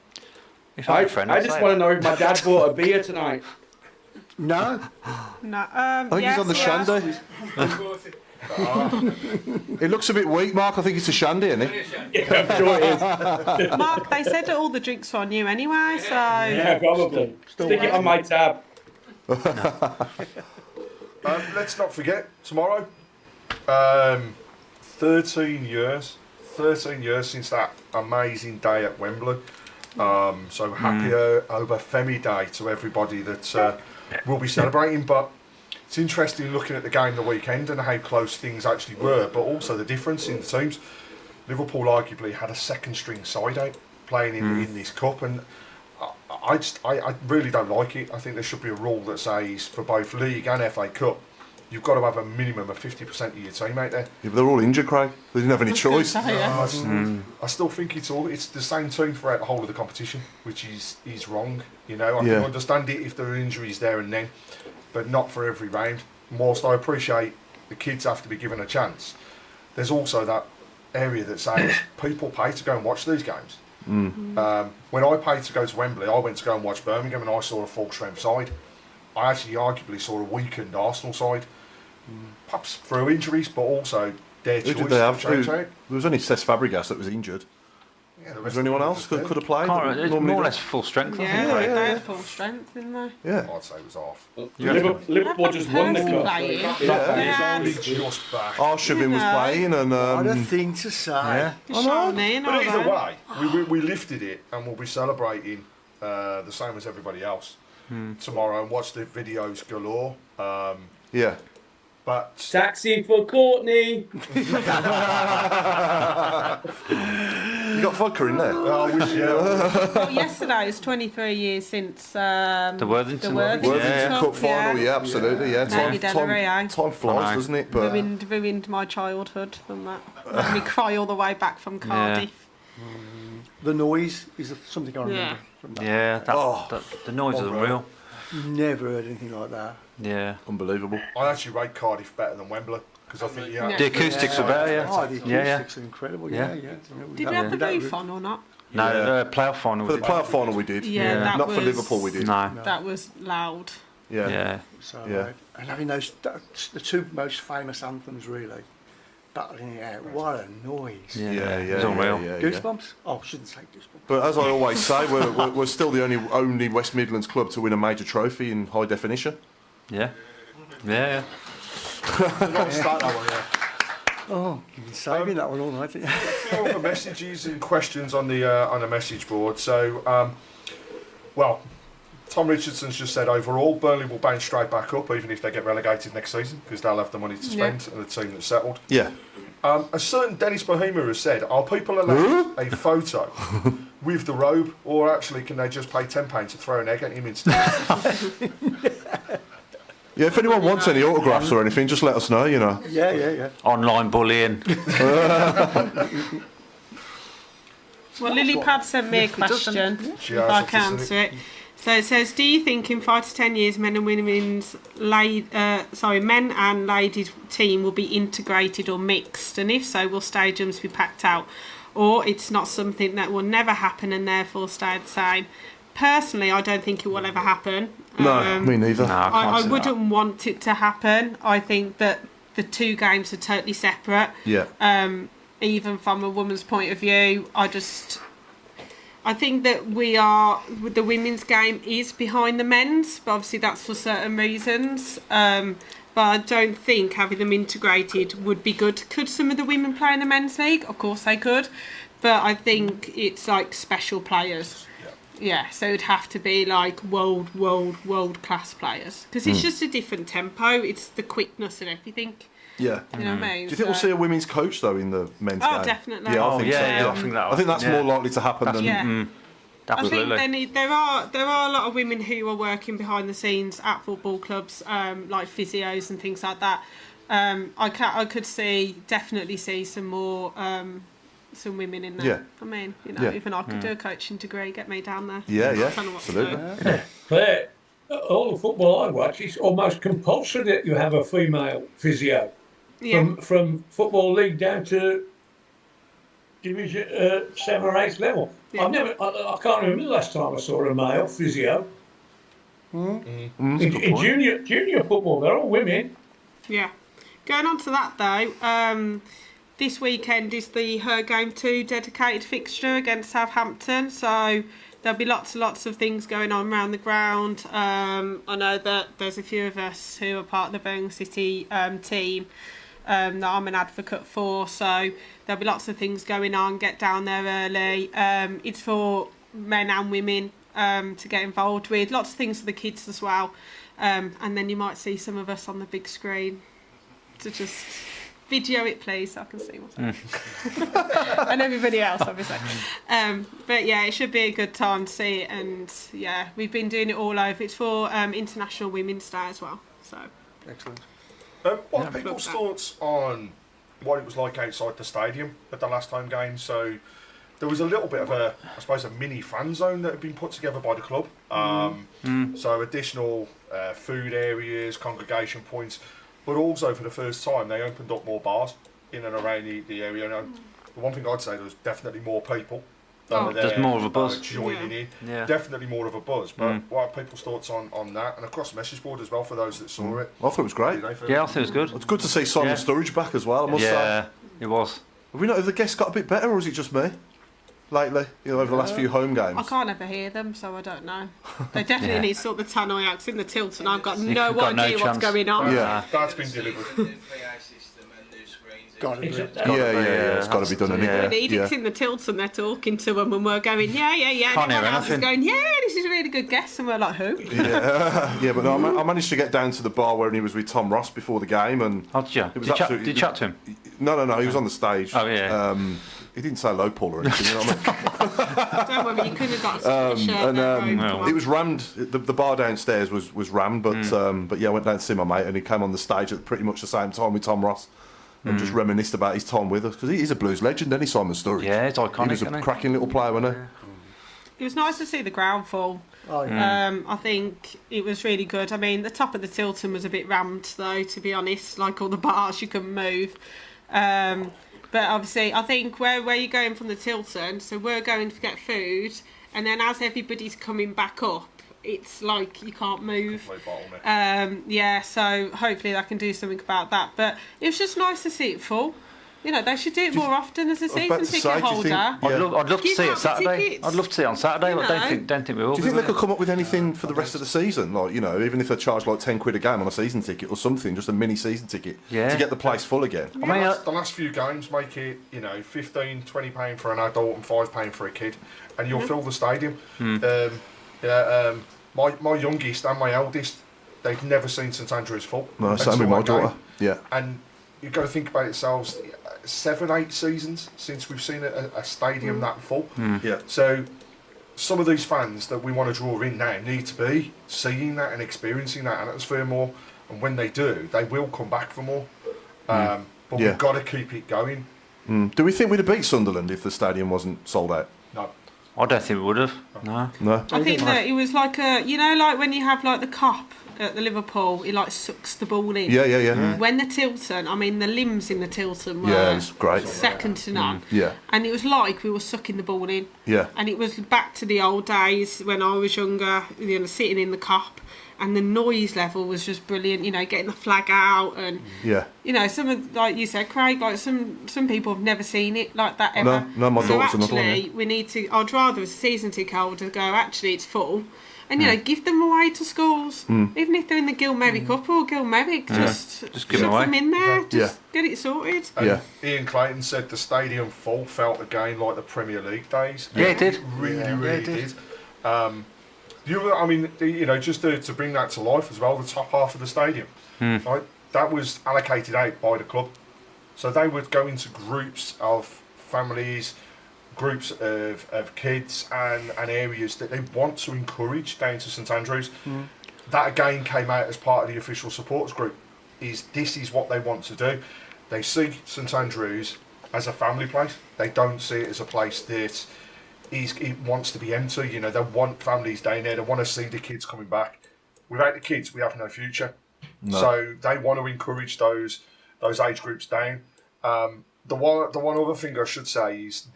If I had a friend, I I'd just say want to it. know if my dad bought a beer tonight. No. No, I think he's on the shandy. It looks a bit weak, Mark. I think it's a shandy, isn't it? Yeah, I'm sure it is. Mark, they said that all the drinks were on you anyway, so Yeah, probably. Stick it on my tab. Let's not forget, tomorrow, 13 years since that amazing day at Wembley. So happy Obafemi Day to everybody that will be celebrating. But it's interesting looking at the game the weekend and how close things actually were, but also the difference in the teams. Liverpool arguably had a second string side out playing in this cup, and I really don't like it. I think there should be a rule that says for both League and FA Cup, you've got to have a minimum of 50% of your team out there. Yeah, but they're all injured, Craig. They didn't have any choice. I still think it's the same team throughout the whole of the competition, which is wrong. You know, I can understand it if there are injuries there and then, but not for every round. Whilst I appreciate the kids have to be given a chance, there's also that area that says people pay to go and watch these games. When I paid to go to Wembley, I went to go and watch Birmingham, and I saw a full strength side. I actually arguably saw a weakened Arsenal side, perhaps through injuries, but also their Who choice did they have? to change out. There was only Cesc Fabregas that was injured. Yeah, the Was rest there anyone of them else just that there. could have played? Can't, it's Normally more or do? less full strength, I think, yeah, right? they had full strength, didn't they? Yeah. I'd say it was half. Liverpool just won the cup. Playing. So it can't be that bad. It's only just back. Arshavin was No. playing, and What a thing to say. yeah. Shawnee and all But either that. way, we lifted it, and we'll be celebrating the same as everybody else tomorrow, and watch the videos galore. Yeah. But Taxi for Courtney. You got vodka in there? I wish, yeah. Well, yesterday was 23 years since The Worthington. Worthington Cup final, yeah, absolutely, yeah. Maybe Devery, eh? Time flies, doesn't it? But Ruined my childhood from that. Made me cry all the way back from Cardiff. The noise is something I remember Yeah. from that. Yeah, the noise is unreal. Never heard anything like that. Yeah. unbelievable. I actually rate Cardiff better than Wembley because I think Yeah. The acoustics are better, yeah. Oh, the acoustics are incredible. Yeah. Did we have the roof on or not? No, Yeah. the playoff final For was the playoff final we did. Yeah, that Not for was- Liverpool we did. No. That was loud. Yeah. Yeah. So, Yeah. and having the two most famous anthems, really, battling it out. What a noise! Yeah. Yeah, It was unreal. Goosebumps? Oh, I shouldn't say goosebumps. But as I always say, we're still the only West Midlands club to win a major trophy in high definition. Yeah. Yeah. Not start that one, yeah. Oh, you've been saving that one all night. A few other messages and questions on the message board. So, well, Tom Richardson's just said overall Burnley will bounce straight back up even if they get relegated next season because they'll have the money to spend and the team that's settled. Yeah. A certain Dennis Bohema has said, are people allowed a photo with the robe, or actually can they just pay £10 to throw an egg at him instead? Yeah, if anyone wants any autographs or anything, just let us know, you know. Yeah. Online bullying. Well, Lilypad sent me a question, She if has, I I've can just answer it. So it says, do you think in 5 to 10 years men and men and ladies team will be integrated or mixed? And if so, will stadiums be packed out? Or it's not something that will never happen and therefore stay the same? Personally, I don't think it will ever happen. No, me neither. No, I wouldn't want it to happen. I think that the two games are totally separate. Yeah. Even from a woman's point of view, I think that the women's game is behind the men's, but obviously that's for certain reasons. But I don't think having them integrated would be good. Could some of the women play in the men's league? Of course they could, but I think it's like special players. Yeah, so it'd have to be like world class players because it's just a different tempo. It's the quickness and everything. Yeah. You know what I mean? Do you think we'll see a women's coach though in the men's game? Oh, definitely. Yeah, I think so. Yeah. I think that's more likely to happen than. Yeah. Absolutely. I think there are a lot of women who are working behind the scenes at football clubs, like physios and things like that. I could definitely see some more some women in there. Yeah. I mean, you know, even I could do a coaching degree, get me down there. Yeah, I don't know what to do. absolutely. Claire, all the football I watch, it's almost compulsory that you have a female physio. Yeah. From Football League down to Division 7 or 8 level. Yeah. I can't remember the last time I saw a male physio. In junior football, they're all women. Yeah. Going on to that though, this weekend is the Her Game 2 dedicated fixture against Southampton, so there'll be lots of things going on around the ground. I know that there's a few of us who are part of the Birmingham City team that I'm an advocate for, so there'll be lots of things going on. Get down there early. It's for men and women to get involved with. Lots of things for the kids as well. And then you might see some of us on the big screen to just video it, please, so I can see what's happening. And everybody else, obviously. But yeah, it should be a good time to see it. And yeah, we've been doing it all over. It's for International Women's Day as well. So Excellent. What are people's thoughts on what it was like outside the stadium at the last home game? So there was a little bit of a mini fan zone that had been put together by the club. So additional food areas, congregation points, but also for the first time they opened up more bars in and around the area. And the one thing I'd say, there was definitely more people. There's more of a buzz. Joining in. Yeah. Definitely more of a buzz. But what are people's thoughts on that? And across the message board as well for those that saw it. I thought it was great. Yeah, I think it was good. It's good to see Simon Sturridge back as well, I must say. Yeah, it was. Have the guests got a bit better, or is it just me? Lately, over the last few home games. I can't ever hear them, so I don't know. They definitely need to sort the tannoy out. 'Cause in the Tilton, I've got no idea what's going on. Yeah, that's been delivered. PA system and new screens Got to be. It's got to be done. The edicts in the Tilton, they're talking to them, and we're going, yeah. Can't hear Everyone else is anything. going, yeah, this is a really good guess, and we're like, who? But no, I managed to get down to the bar where he was with Tom Ross before the game, and Oh, did you? it was Did you chat to him? No, he was on the stage. Oh, yeah. He didn't say hello, Paul, or anything. You know what I mean? Don't worry, you could have got a shirt there, Come on. It was rammed. The bar downstairs was rammed, but I went down to see my mate, and he came on the stage at pretty much the same time with Tom Ross, and just reminisced about his time with us, because he's a blues legend, isn't he, Simon Sturridge? Yeah, it's iconic. He was a cracking little player, wasn't he? It was nice to see the ground full. Oh, yeah. I think it was really good. I mean, the top of the Tilton was a bit rammed, though, to be honest. Like all the bars, you couldn't move. But obviously, I think where you're going from the Tilton, so we're going to get food, and then as everybody's coming back up, it's like you can't move. So hopefully they can do something about that. But it was just nice to see it full. You know, they should do it more often as a season ticket holder. I'd love to Give see out it Saturday. tickets. I'd love to see it on Saturday. You But don't think we will. Do you think they could come up with anything for the rest of the season? Like, you know, even if they charge like £10 a game on a season ticket or something, just a mini season ticket to get the place full again. I mean, the last few games make it, you know, £15, £20 for an adult and £5 for a kid, and you'll fill the stadium. My youngest and my eldest, they've never seen St Andrews full. No, same with my daughter. Yeah. And you've got to think about yourselves, 7-8 seasons since we've seen a stadium that full. Yeah. So some of these fans that we want to draw in now need to be seeing that and experiencing that atmosphere more. And when they do, they will come back for more. But we've got to keep it going. Do we think we'd have beat Sunderland if the stadium wasn't sold out? No. I don't think we would have. No. I think that it was like like when you have like the cop at the Liverpool, he like sucks the ball in. Yeah. When the Tilton, I mean the limbs in the Tilton were it was great. second to none. Yeah. And it was like we were sucking the ball in. Yeah. And it was back to the old days when I was younger, you know, sitting in the cop, and the noise level was just brilliant, you know, getting the flag out and you know, some of, like you said, Craig, like some people have never seen it like that ever. No, my daughter's another one. Actually, we need to, I'd rather as a season ticket holder go, actually it's full. And, you know, give them away to schools. Even if they're in the Gil-Merrick Cup or Gil-Merrick, just give them away. them in there. Just get it sorted. And Ian Clayton said the stadium full felt again like the Premier League days. Yeah, it did. It really did. I mean, you know, just to bring that to life as well, the top half of the stadium, right, that was allocated out by the club. So they would go into groups of families, groups of kids and areas that they want to encourage down to St Andrews. That again came out as part of the official supporters group. This is what they want to do. They see St Andrews as a family place. They don't see it as a place that it wants to be empty. You know, they want families down there. They want to see the kids coming back. Without the kids, we have no future. No. So they want to encourage those age groups down. The one other thing I should say is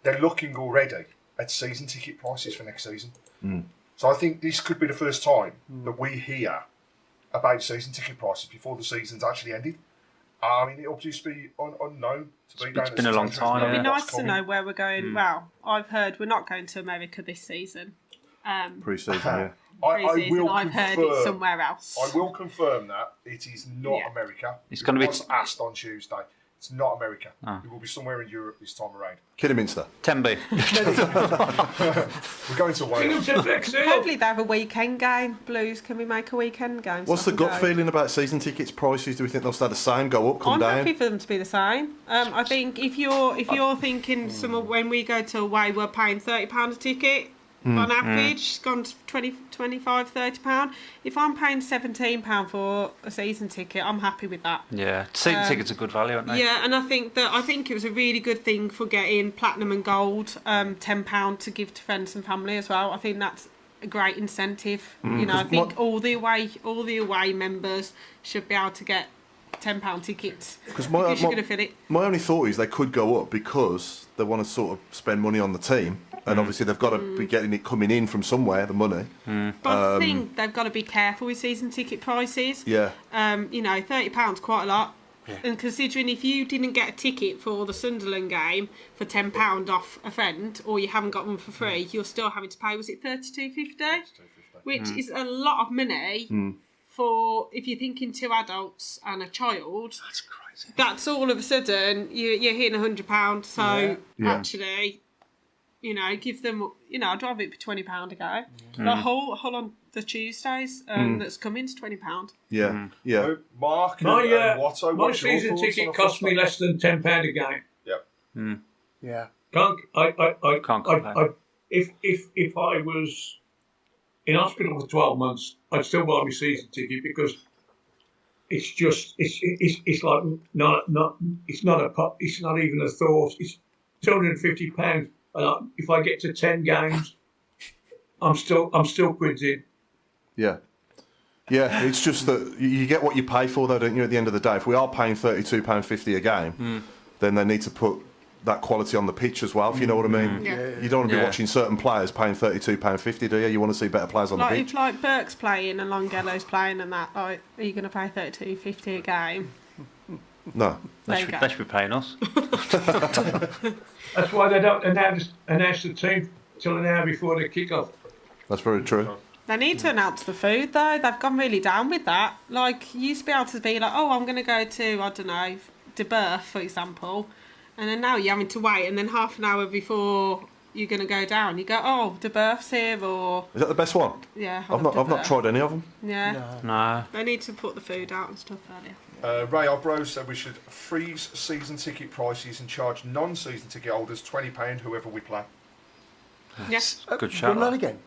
they're looking already at season ticket prices for next season. So I think this could be the first time that we hear about season ticket prices before the season's actually ended. I mean, it'll just be unknown to be. It's been a long time. It'd be nice to know where we're going. Well, I've heard we're not going to America this season. Pre-season, I've heard it's somewhere else. I will confirm that it is not America. It's going to be asked on Tuesday. It's not America. It will be somewhere in Europe this time around. Kidderminster. Tenby. We're going to Wales. Hopefully they have a weekend game. Blues, can we make a weekend game? What's the gut feeling about season tickets prices? Do we think they'll stay the same, go up, come down? I'm happy for them to be the same. I think if you're thinking when we go to away, we're paying £30 a ticket. On average, it's gone to £20, £25, £30. If I'm paying £17 for a season ticket, I'm happy with that. Yeah, season tickets are good value, aren't they? Yeah, and I think it was a really good thing for getting platinum and gold, £10 to give to friends and family as well. I think that's a great incentive. You know, I think all the away members should be able to get £10 tickets because you're going to fill it. My only thought is they could go up because they want to sort of spend money on the team. And obviously they've got to be getting it coming in from somewhere, the money. But I think they've got to be careful with season ticket prices. Yeah. You know, £30 quite a lot. Yeah. And considering if you didn't get a ticket for the Sunderland game for £10 off a friend, or you haven't got one for free, you're still having to pay, was it £32.50? Which is a lot of money for if you're thinking 2 adults and a child, That's crazy. that's all of a sudden you're hitting £100. So Yeah. actually, give them, I'd rather it be £20 a go. The whole on the Tuesdays that's coming is £20. Yeah, yeah. So, Mark, My, and Watto, my what's your season thoughts on ticket a cost first me game? less than £10 a game. Yep. Yeah. Can't complain. If I was in hospital for 12 months, I'd still buy my season ticket because it's just it's like not it's not even a thought. It's £250, and if I get to 10 games, I'm still quids in. Yeah. Yeah, it's just that you get what you pay for, though, don't you, at the end of the day? If we are paying £32.50 a game, then they need to put that quality on the pitch as well, if you know what I mean. Yeah. You don't want to be Yeah. watching certain players paying £32.50, do you? You want to see better players on the pitch. If Burke's playing and Longellow's playing and that, are you going to pay £32.50 a game? No. There you go. They should be paying us. That's why they don't announce the team till an hour before the kick-off. That's very true. They need to announce the food, though. They've gone really down with that. Like, you used to be able to be like, oh, I'm going to go to, I don't know, De Burf, for example. And then now you're having to wait, and then half an hour before you're going to go down, you go, oh, De Burf's here, or... Is that the best one? Yeah, I've not tried any of them. Yeah. No. They need to put the food out and stuff earlier. Ray Obro said we should freeze season ticket prices and charge non-season ticket holders £20 whoever we play. Yes. Good shout. Run that again.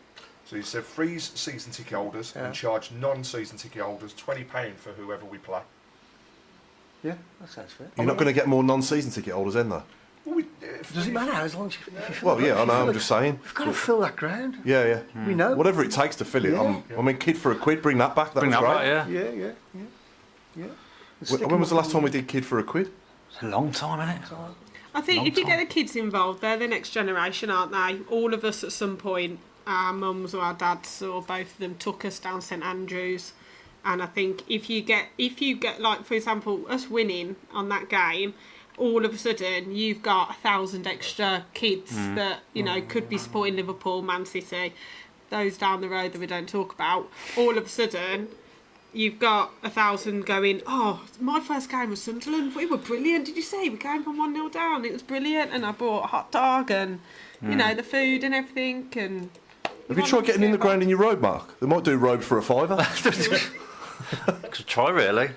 So he said freeze season ticket holders Yeah. and charge non-season ticket holders £20 for whoever we play. Yeah, that sounds fair. You're not going to get more non-season ticket holders in, though? Well, Does it matter as long as you Well, yeah, I know, I'm just saying. We've got to fill that ground. Yeah. We know. Whatever it takes to fill it. Yeah. I mean, kid for a quid, bring that back. Bring was that great. back, yeah. Yeah. When was the last time we did kid for a quid? It's a long time, isn't it? I think Long if you time. get the kids involved, they're the next generation, aren't they? All of us at some point, our mums or our dads or both of them took us down St Andrews. And I think if you get like, for example, us winning on that game, all of a sudden you've got 1,000 extra kids that, could be supporting Liverpool, Man City, those down the road that we don't talk about. All of a sudden you've got 1,000 going, oh, my first game was Sunderland, we were brilliant, did you see? We came from 1-0 down, it was brilliant, and I bought a hot dog and, the food and everything. And Have you tried getting in the ground in your robe, Mark? They might do robe for a £5. Could try, really.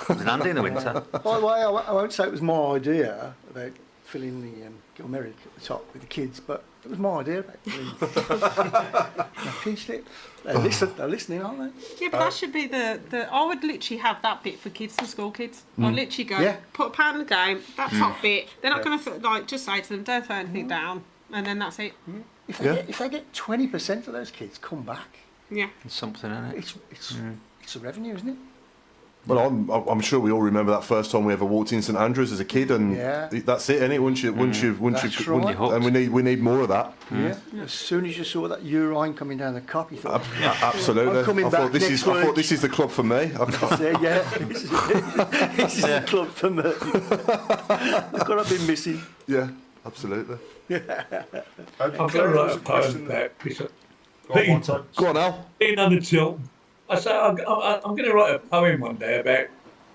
It's handy in the winter. By the way, I won't say it was my idea about filling the Gilmeric at the top with the kids, but it was my idea about filling it. They're listening, aren't they? yeah, but that should be the I would literally have that bit for kids, the school kids. I'd literally go, Yeah. put a pound in the game, that top bit. They're not going to just say to them, don't throw anything down, and then that's it. If they get 20% of those kids come back, Yeah. It's something, isn't it? it's a revenue, isn't it? Well, I'm sure we all remember that first time we ever walked in St Andrews as a kid, and Yeah. that's it, isn't it? Once That's right. and we need more of that. Yeah. As soon as you saw that urine coming down the cop, you thought, Absolutely. I'm coming I back thought this next is. I thought week. this is the club for me. this is a club for me. Look what I've been missing. Yeah, absolutely. I'm going to write a poem about being Go on, Al. on the Tilton. I say I'm going to write a poem one day about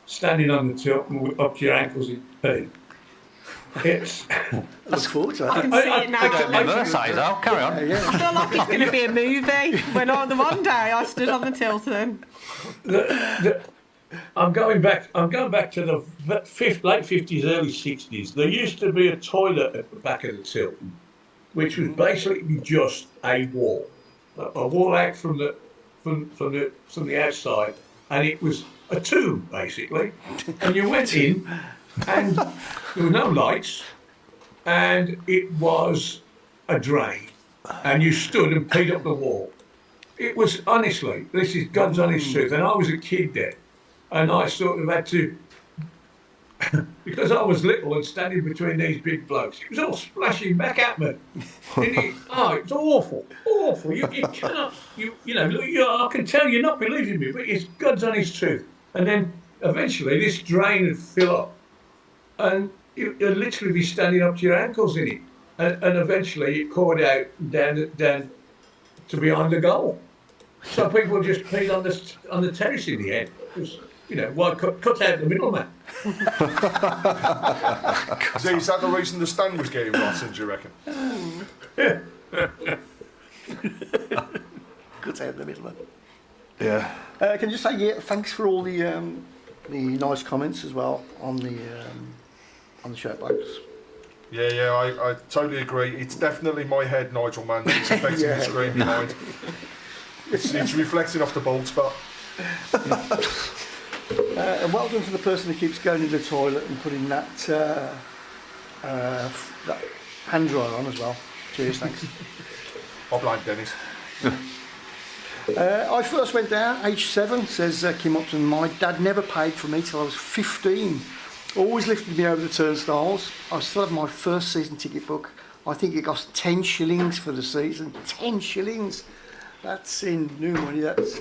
standing on the Tilton up to your ankles in pee. It's. I look forward to I can that. see it now. Merseyside, Al. Carry on. I feel like it's going to be a movie. When the one day I stood on the Tilton. I'm going back to the late 50s, early 60s. There used to be a toilet at the back of the Tilton, which was basically just a wall out from the outside, and it was a tomb basically. And you went in, and there were no lights, and it was a drain, and you stood and peed up the wall. It was, honestly, this is God's honest truth, and I was a kid then. And I sort of had to, because I was little and standing between these big blokes, it was all splashing back at me. It's awful. You cannot, I can tell you're not believing me, but it's God's honest truth. And then eventually this drain would fill up, and you'd literally be standing up to your ankles in it. And eventually it poured out down to behind the goal. Some people just peed on the terrace in the end. Why cut out the middleman? So is that the reason the stand was getting rotten, do you reckon? Cut out the middleman. Yeah. Can you just say thanks for all the nice comments as well on the shirt blokes. Yeah, I totally agree. It's definitely my head, Nigel Mann, that's affecting the screen behind. It's reflecting off the bald spot. And well done for the person who keeps going in the toilet and putting that hand dryer on as well. Cheers, thanks. I blame Dennis. I first went down, age 7, says Kim Upton. My dad never paid for me till I was 15. Always lifted me over the turnstiles. I still have my first season ticket book. I think it cost 10 shillings for the season. 10 shillings. That's in new money. That's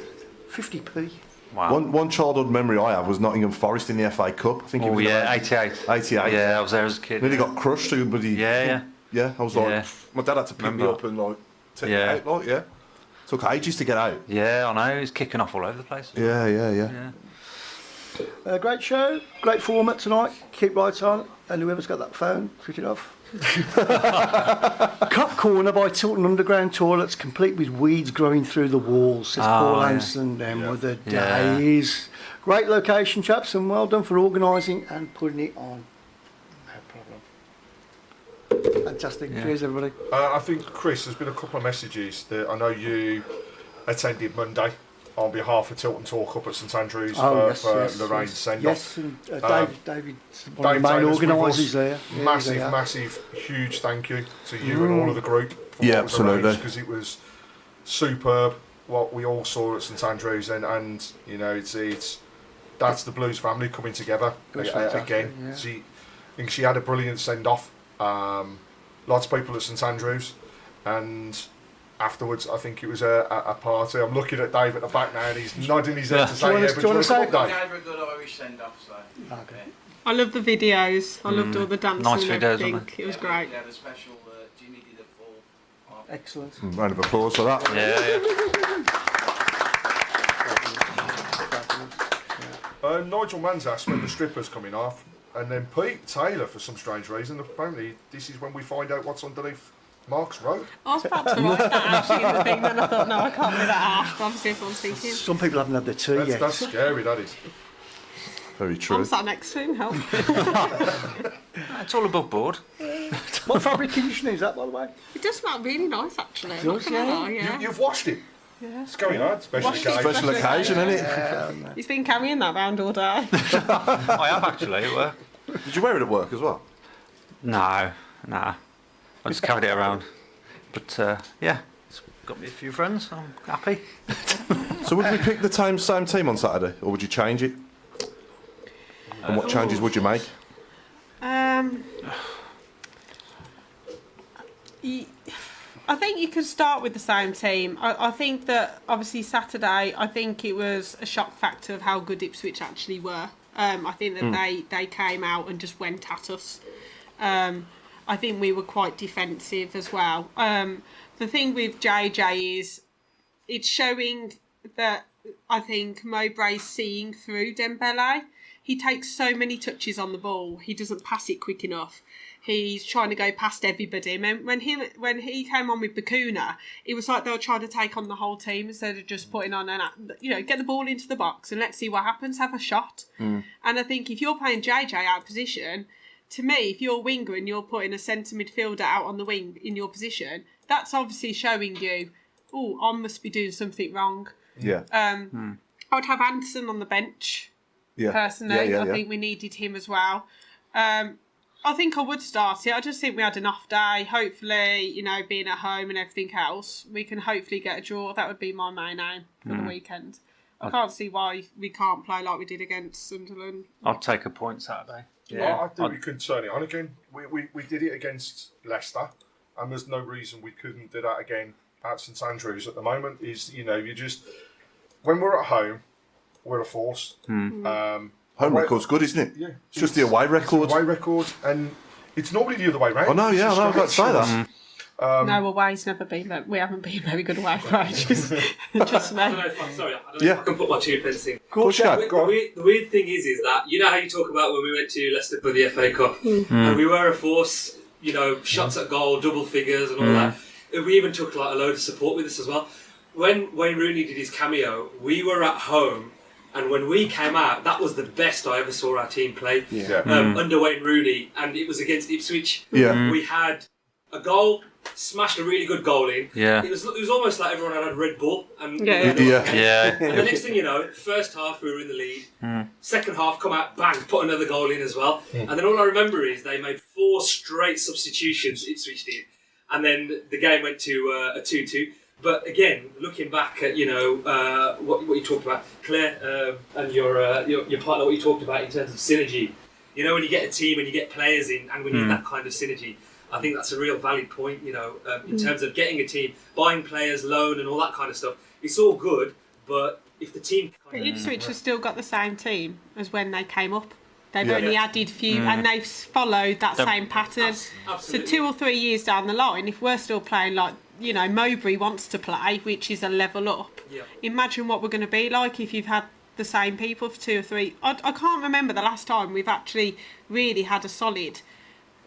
50p. Wow. One childhood memory I have was Nottingham Forest in the FA Cup. I think it was 88. 88. Yeah, I was there as a kid. Nearly got crushed. But Yeah. I was like, my dad had to pick me up and take me out. Took ages to get out. Yeah, I know. He's kicking off all over the place. Yeah. Great show, great format tonight. Keep right on, and whoever's got that phone, switch it off. Cut corner by Tilton Underground toilets, complete with weeds growing through the walls, says Paul Hanson. Them were the days. Great location, chaps, and well done for organising and putting it on. No problem. Fantastic. Cheers, everybody. I think, Chris, there's been a couple of messages that I know you attended Monday on behalf of Tilton Talk up at St Andrews for Lorraine's send-off. Yes, and David's one of the main Taylor's with organisers us. there. Massive, huge thank you to you and all of the group. For absolutely. Because it was superb what we all saw at St Andrews, and it's that's the Blues family coming together again. Yeah. I think she had a brilliant send-off. Lots of people at St Andrews, and afterwards, I think it was a party. I'm looking at Dave at the back now, and he's nodding his head to say, do you want to say, Gave her a good Irish send-off, so. Okay. I love the videos. I loved all the dancing Nice and videos, everything. wasn't It was great. We had a special, Jimmy did a full. Excellent. Round of applause for that. Nigel Mann's asked when the stripper's coming off, and then Pete Taylor, for some strange reason, apparently this is when we find out what's underneath Mark's robe. I was about to write that actually in the thing, then I thought, no, I can't be that harsh. Obviously, everyone's thinking. Some people haven't had their tea yet. That's scary, that is. Very true. I'm sat next to him, help. It's all above board. What fabric conditioner is that, by the way? It does smell really nice, actually. It does, yeah. You've washed it. Yeah. It's going on. Special Washed it. occasion. Special occasion, isn't it? He's been carrying that round all day. I have actually at work. Did you wear it at work as well? No. I just carried it around. But it's got me a few friends. I'm happy. So would we pick the same team on Saturday, or would you change it? And what changes would you make? I think you could start with the same team. I think that obviously Saturday, I think it was a shock factor of how good Ipswich actually were. I think that they came out and just went at us. I think we were quite defensive as well. The thing with JJ is it's showing that I think Mowbray's seeing through Dembele. He takes so many touches on the ball. He doesn't pass it quick enough. He's trying to go past everybody. And when he came on with Bakuna, it was like they were trying to take on the whole team instead of just putting on get the ball into the box and let's see what happens. Have a shot. And I think if you're playing JJ out of position, to me, if you're a winger and you're putting a centre midfielder out on the wing in your position, that's obviously showing you, I must be doing something wrong. Yeah. I would have Anderson on the bench. Yeah. Personally, I think we needed him as well. I think I would start it. I just think we had an off day. Hopefully, being at home and everything else, we can hopefully get a draw. That would be my main aim for the weekend. I can't see why we can't play like we did against Sunderland. I'd take a point Saturday. Yeah, I think we could turn it on again. We did it against Leicester, and there's no reason we couldn't do that again at St Andrews at the moment. You just when we're at home, we're a force. Home record's good, isn't it? Yeah, it's just the away record. It's away record, and it's normally the other way round. I know, yeah, I was about to say that. No, away's never been. We haven't been very good away for ages. Just me. I don't know if I can put my 2 pence in. Of course you can. The weird thing is that you know how you talk about when we went to Leicester for the FA Cup, and we were a force. You know, shots at goal, double figures, and all that. We even took like a load of support with us as well. When Wayne Rooney did his cameo, we were at home, and when we came out, that was the best I ever saw our team play under Wayne Rooney, and it was against Ipswich. Yeah. We had a goal, smashed a really good goal in. Yeah. It was almost like everyone had Red Bull. And Yeah. And the next thing you know, first half we were in the lead. Second half, come out, bang, put another goal in as well. And then all I remember is they made 4 straight substitutions, Ipswich did. And then the game went to a 2-2. But again, looking back at what you talked about, Claire, and your partner, what you talked about in terms of synergy. You know, when you get a team and you get players in, and we need that kind of synergy. I think that's a real valid point. You know, in terms of getting a team, buying players, loan, and all that kind of stuff. It's all good, but if the team. But Ipswich have still got the same team as when they came up. They've only added a few, and they've followed that same pattern. So 2 or 3 years down the line, if we're still playing like, you know, Mowbray wants to play, which is a level up, imagine what we're going to be like if you've had the same people for 2 or 3. I can't remember the last time we've actually really had a solid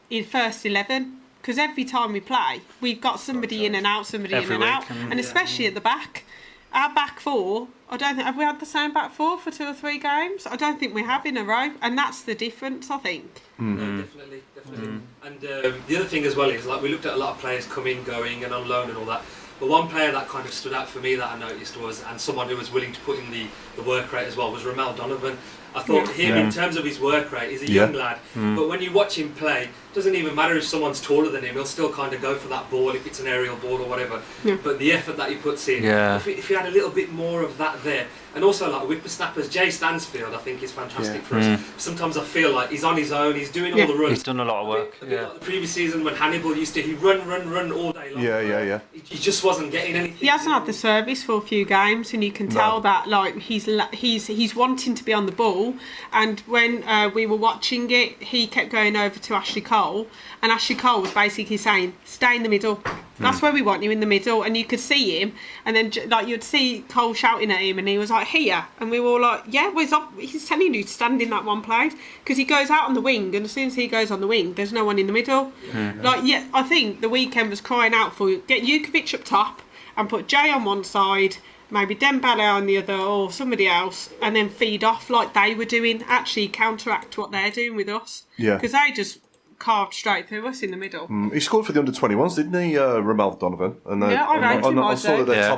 in first 11, because every time we play, we've got somebody in and out, and especially at the back. Our back 4, I don't think, have we had the same back 4 for 2 or 3 games? I don't think we have in a row, and that's the difference, I think. No, definitely. And the other thing as well is, like, we looked at a lot of players coming, going, and on loan and all that. But one player that kind of stood out for me that I noticed was, and someone who was willing to put in the work rate as well, was Ramel Donovan. I thought him, in terms of his work rate, he's a young lad, but when you watch him play, it doesn't even matter if someone's taller than him, he'll still kind of go for that ball if it's an aerial ball or whatever. But the effort that he puts in, if he had a little bit more of that there, and also like whippersnappers, Jay Stansfield I think is fantastic for us. Sometimes I feel like he's on his own, he's doing all the runs. He's done a lot of work. A bit like the previous season when Hannibal used to, he'd run all day long. He just wasn't getting anything. He hasn't had the service for a few games, and you can tell that like he's wanting to be on the ball. And when we were watching it, he kept going over to Ashley Cole, and Ashley Cole was basically saying, "Stay in the middle. That's where we want you, in the middle." And you could see him, and then like you'd see Cole shouting at him, and he was like, "Here," and we were all like, "Yeah, well, he's telling you to stand in that one place," because he goes out on the wing, and as soon as he goes on the wing, there's no one in the middle. I think the weekend was crying out for get Jukovic up top and put Jay on one side, maybe Dembele on the other, or somebody else, and then feed off like they were doing. Actually counteract what they're doing with us, because they just carved straight through us in the middle. He scored for the under-21s, didn't he, Ramel Donovan? And I rate him. I saw that they're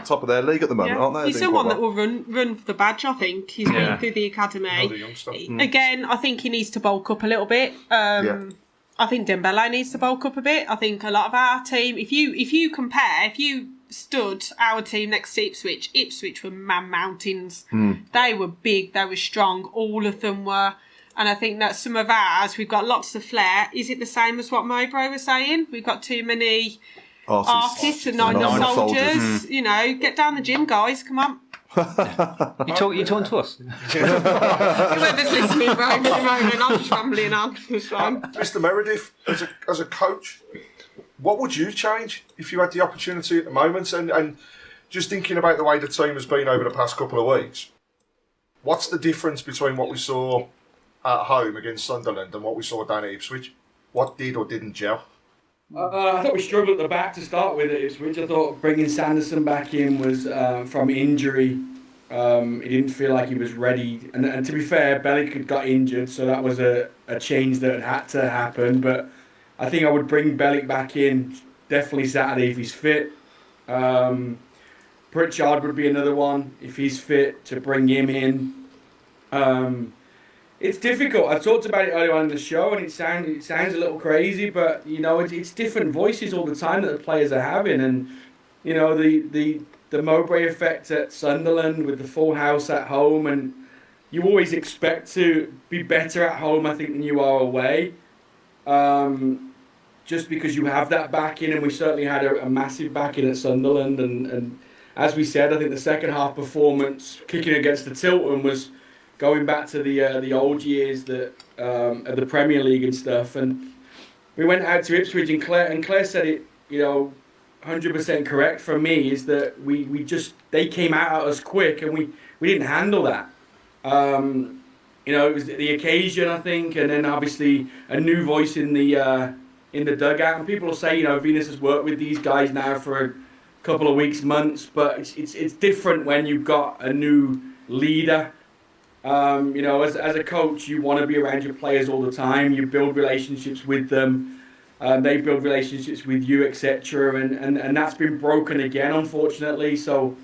top of their league at the moment, aren't they? He's someone that will run for the badge, I think. He's been through the academy. Again, I think he needs to bulk up a little bit. I think Dembele needs to bulk up a bit. I think a lot of our team, if you compare, if you stood our team next to Ipswich were mountains. They were big, they were strong, all of them were. And I think that some of ours, we've got lots of flair. Is it the same as what Mowbray was saying? We've got too many artists and not enough soldiers. You know, get down the gym, guys. Come on. You talking to us? Whoever's listening, right? I'm just rambling on. Mr. Meredith, as a coach, what would you change if you had the opportunity at the moment? And just thinking about the way the team has been over the past couple of weeks, what's the difference between what we saw at home against Sunderland and what we saw down at Ipswich? What did or didn't gel? I thought we struggled at the back to start with at Ipswich. I thought bringing Sanderson back in was from injury. He didn't feel like he was ready. And to be fair, Bellick had got injured, so that was a change that had to happen. But I think I would bring Bellick back in definitely Saturday if he's fit. Pritchard would be another one if he's fit to bring him in. It's difficult. I talked about it earlier on in the show, and it sounds a little crazy, but you know it's different voices all the time that the players are having, and you know the Mowbray effect at Sunderland with the full house at home, and you always expect to be better at home, I think, than you are away, just because you have that backing, and we certainly had a massive backing at Sunderland, and as we said, I think the second half performance kicking against the Tilton was going back to the old years that at the Premier League and stuff, and we went out to Ipswich, and Claire said it 100% correct from me is that they came out at us quick and we didn't handle that. It was the occasion, I think, and then obviously a new voice in the dugout. And people will say, Venus has worked with these guys now for a couple of weeks, months, but it's different when you've got a new leader. As a coach, you want to be around your players all the time. You build relationships with them. They build relationships with you, etc. And that's been broken again, unfortunately. So,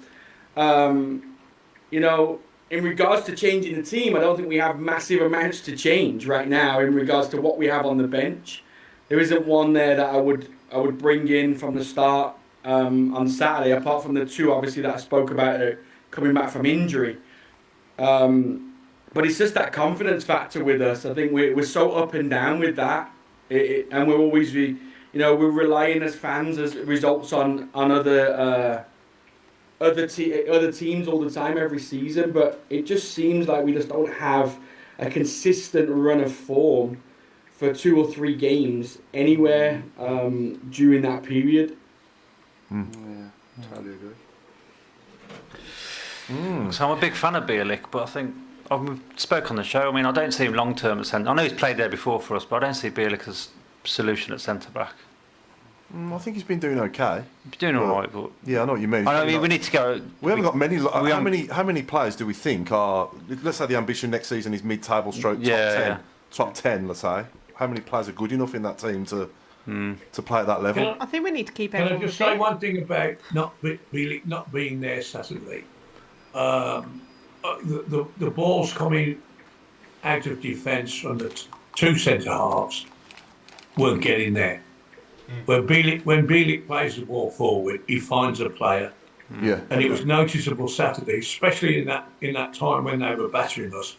in regards to changing the team, I don't think we have massive amounts to change right now in regards to what we have on the bench. There isn't one there that I would bring in from the start on Saturday, apart from the two, obviously, that I spoke about coming back from injury. But it's just that confidence factor with us. I think we're so up and down with that, and we're always we're relying as fans as results on other teams all the time every season. But it just seems like we just don't have a consistent run of form for 2 or 3 games anywhere during that period. Yeah, totally agree. So I'm a big fan of Bielik, but I think I've spoke on the show. I mean, I don't see him long term at centre. I know he's played there before for us, but I don't see Bielik as solution at centre back. I think he's been doing okay. He's doing all right, but yeah, I know what you mean. I know we need to go. We haven't got many. How many players do we think are? Let's say the ambition next season is mid-table stroke top 10. Let's say how many players are good enough in that team to play at that level? I think we need to keep. Can I just say one thing about Bielik not being there Saturday? The ball's coming out of defence from the two centre halves weren't getting there. When Bielik plays the ball forward, he finds a player. Yeah. And it was noticeable Saturday, especially in that time when they were battering us.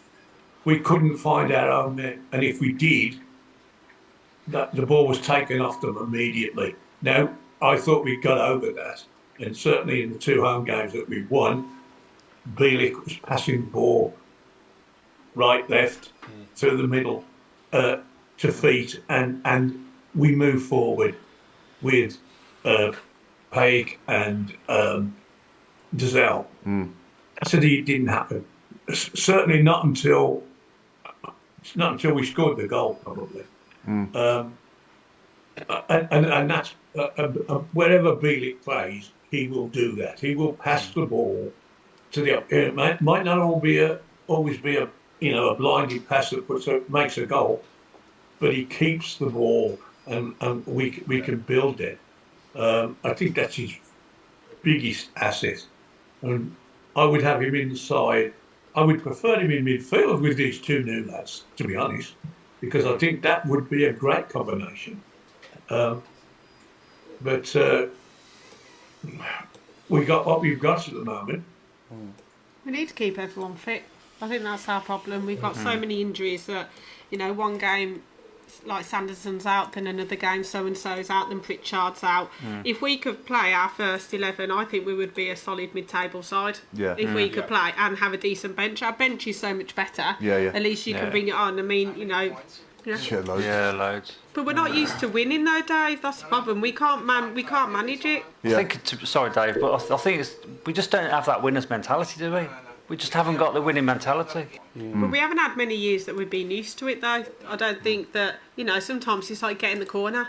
We couldn't find our own men, and if we did, the ball was taken off them immediately. Now, I thought we got over that, and certainly in the 2 home games that we won, Bielik was passing the ball right, left, through the middle, to feet, and we moved forward with Paik and Dazelle. I said it didn't happen. Certainly not until we scored the goal, probably. And that's wherever Bielik plays, he will do that. He will pass the ball to the. It might not always be a blinded pass that makes a goal, but he keeps the ball, and we can build it. I think that's his biggest asset, and I would have him inside. I would prefer him in midfield with these 2 new lads, to be honest, because I think that would be a great combination. But we got what we've got at the moment. We need to keep everyone fit. I think that's our problem. We've got so many injuries that, one game like Sanderson's out, then another game so-and-so's out, then Pritchard's out. If we could play our first 11, I think we would be a solid mid-table side. Yeah. If we could play and have a decent bench. Our bench is so much better. Yeah. At least you can bring it on. I mean, loads. But we're not used to winning though, Dave. That's the problem. We can't manage it. Yeah. I think. Sorry, Dave, but I think we just don't have that winner's mentality, do we? We just haven't got the winning mentality. But we haven't had many years that we've been used to it, though. I don't think that, sometimes it's like getting the corner.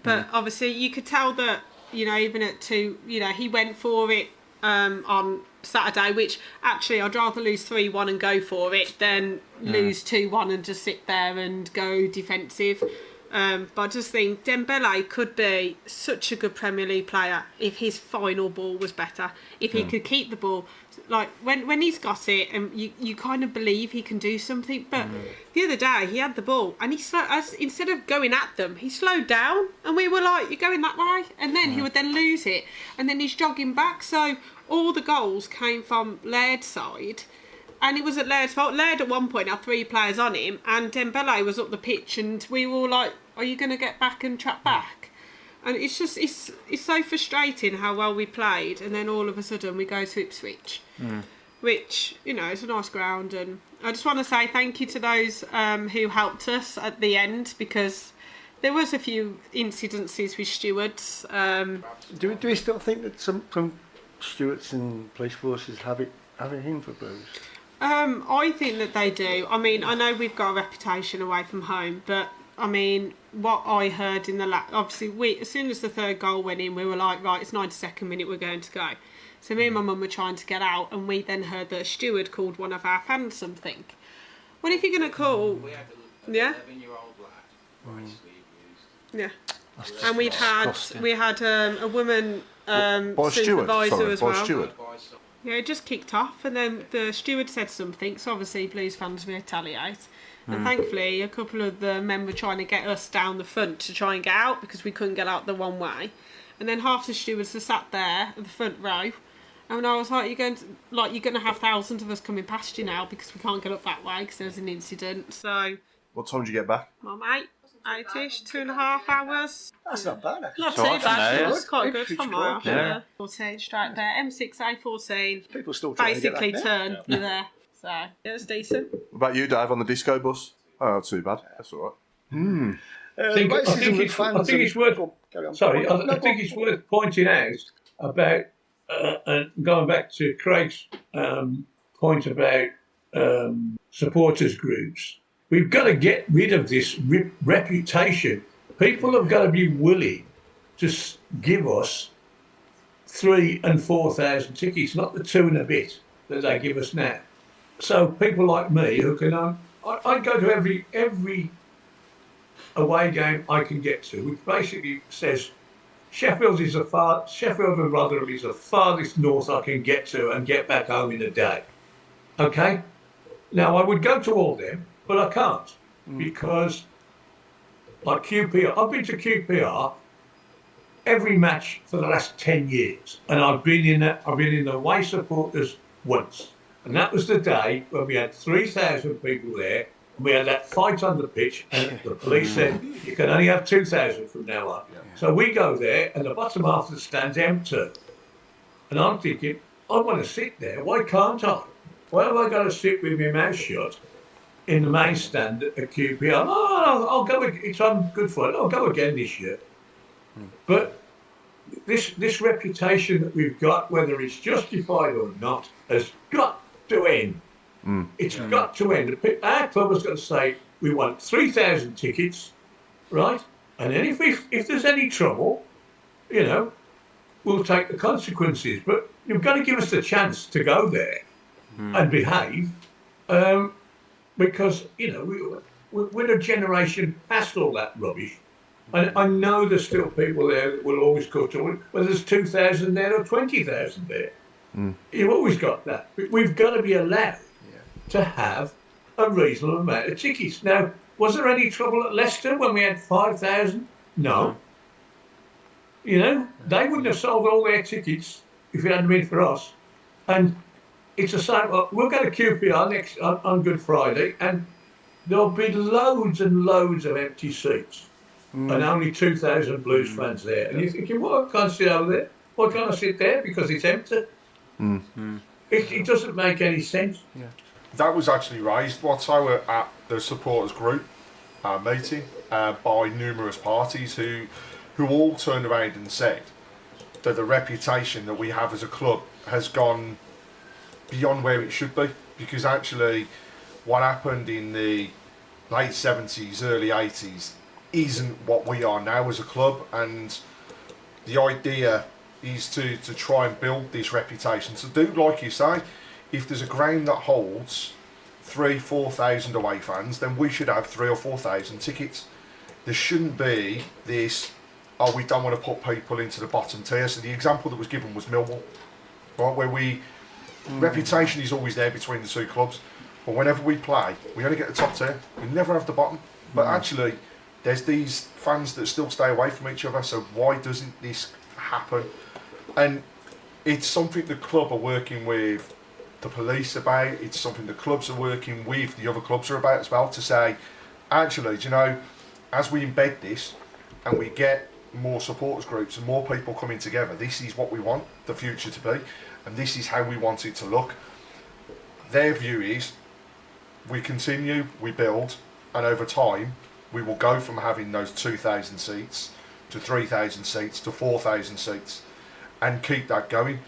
But obviously, you could tell that, even at 2, he went for it on Saturday, which actually I'd rather lose 3-1 and go for it than lose 2-1 and just sit there and go defensive. But I just think Dembele could be such a good Premier League player if his final ball was better. If he could keep the ball, like when he's got it, and you kind of believe he can do something. But the other day he had the ball and instead of going at them, he slowed down, and we were like, "You're going that way," and then he would then lose it, and then he's jogging back. So all the goals came from Laird's side. And it was at Laird's fault. Laird at one point had 3 players on him, and Dembele was up the pitch, and we were all like, "Are you going to get back and track back?" And it's just it's so frustrating how well we played, and then all of a sudden we go to Ipswich, which it's a nice ground, and I just want to say thank you to those who helped us at the end, because there was a few incidences with stewards. Do we still think that some stewards and police forces have it in for Blues? I think that they do. I mean, I know we've got a reputation away from home, but I mean, what I heard in the obviously, as soon as the third goal went in, we were like, right, it's 92nd minute, we're going to go. So me and my mum were trying to get out, and we then heard that a steward called one of our fans something. Well, if you're going to call... We had an Yeah? 11-year-old lad basically abused. Yeah. And we had a woman by a steward? supervisor Sorry, as by a well. steward? Yeah, it just kicked off, and then the steward said something, so obviously Blues fans retaliate. And thankfully, a couple of the men were trying to get us down the front to try and get out because we couldn't get out the one way. And then half the stewards were sat there at the front row. And I was like, you're going to have thousands of us coming past you now because we can't get up that way because there's an incident. So, What time did you get back? well, mate, 8-ish, 2.5 hours. That's not bad, actually. Not So too often, bad. yeah. It's quite good It's from good, my yeah. 14 straight there. M6, A14. People still trying Basically to get that turn, you're there. So, it was decent. What about you, Dave, on the disco bus? Oh, not too bad. That's all right. I think it's worth. Sorry, I think it's worth pointing out about and going back to Craig's point about supporters groups. We've got to get rid of this reputation. People have got to be willing to give us 3,000 and 4,000 tickets, not the 2 and a bit that they give us now. So people like me who can, I go to every away game I can get to, which basically says Sheffield and Rotherham is the farthest north I can get to and get back home in a day. Okay? Now I would go to all them, but I can't because like QPR, I've been to QPR every match for the last 10 years, and I've been in the away supporters once, and that was the day when we had 3,000 people there. We had that fight on the pitch, and the police said you can only have 2,000 from now on. Yeah. So we go there, and the bottom half of the stand's empty. And I'm thinking, I want to sit there. Why can't I? Why have I got to sit with my mouth shut in the main stand at QPR? Oh, I'll go. It's on Good Friday. I'll go again this year. But this reputation that we've got, whether it's justified or not, has got to end. It's got to end. Our club has got to say, we want 3,000 tickets, right? And then if there's any trouble, we'll take the consequences. But you've got to give us the chance to go there and behave, because, we're a generation past all that rubbish. And I know there's still people there that will always go to, whether there's 2,000 there or 20,000 there. You've always got that. We've got to be allowed to have a reasonable amount of tickets. Now, was there any trouble at Leicester when we had 5,000? No. They wouldn't have sold all their tickets if it hadn't been for us. And it's the same. We'll go to QPR on Good Friday, and there'll be loads and loads of empty seats, and only 2,000 Blues fans there. And you're thinking, well, I can't sit over there. Why can't I sit there? Because it's empty. It doesn't make any sense. Yeah. That was actually raised whilst I were at the supporters group meeting by numerous parties who all turned around and said that the reputation that we have as a club has gone beyond where it should be, because actually what happened in the late 70s, early 80s isn't what we are now as a club, and the idea is to try and build this reputation. So do like you say, if there's a ground that holds 3,000-4,000 away fans, then we should have 3,000 or 4,000 tickets. There shouldn't be this, we don't want to put people into the bottom tier. So the example that was given was Millwall, right, where reputation is always there between the two clubs, but whenever we play, we only get the top tier. We never have the bottom. But actually, there's these fans that still stay away from each other. So why doesn't this happen? And it's something the club are working with the police about. It's something the clubs are working with the other clubs are about as well, to say, actually, as we embed this and we get more supporters groups and more people coming together, this is what we want the future to be, and this is how we want it to look. Their view is we continue, we build, and over time we will go from having those 2,000 seats to 3,000 seats to 4,000 seats and keep that going.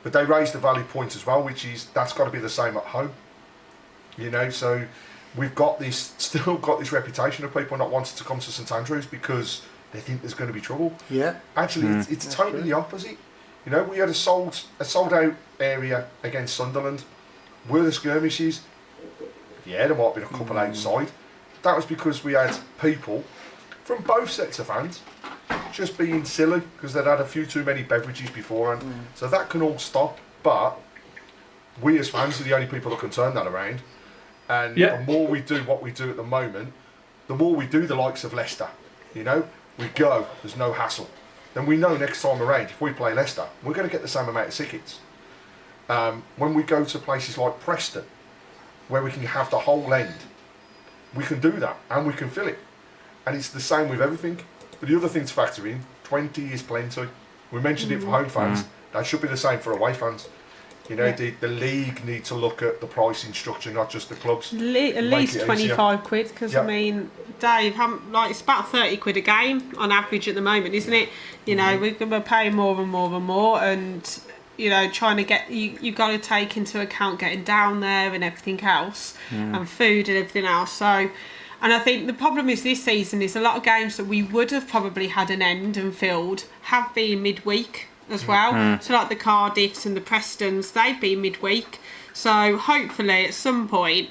But they raised the valid point as well, which is that's got to be the same at home. You know, so we've still got this reputation of people not wanting to come to St Andrews because they think there's going to be trouble. Yeah. Actually, it's totally the opposite. You know, we had a sold out area against Sunderland. Were the skirmishes? Yeah, there might have been a couple outside. That was because we had people from both sets of fans just being silly because they'd had a few too many beverages beforehand. So that can all stop. But we as fans are the only people that can turn that around. And the more we do what we do at the moment, the more we do the likes of Leicester. You know, we go, there's no hassle. Then we know next time around, if we play Leicester, we're going to get the same amount of tickets. When we go to places like Preston, where we can have the whole end, we can do that and we can fill it. And it's the same with everything. But the other thing to factor in, 20 is plenty. We mentioned it for home fans. That should be the same for away fans. You know, the league need to look at the pricing structure, not just the clubs. At least 25 quid, because I mean, Dave, it's about 30 quid a game on average at the moment, isn't it? You know, we're going to pay more and more and more, and you know, trying to get you got to take into account getting down there and everything else, and food and everything else. So, and I think the problem is this season is a lot of games that we would have probably had an end and filled have been midweek as well. So like the Cardiffs and the Prestons, they've been midweek. So hopefully at some point,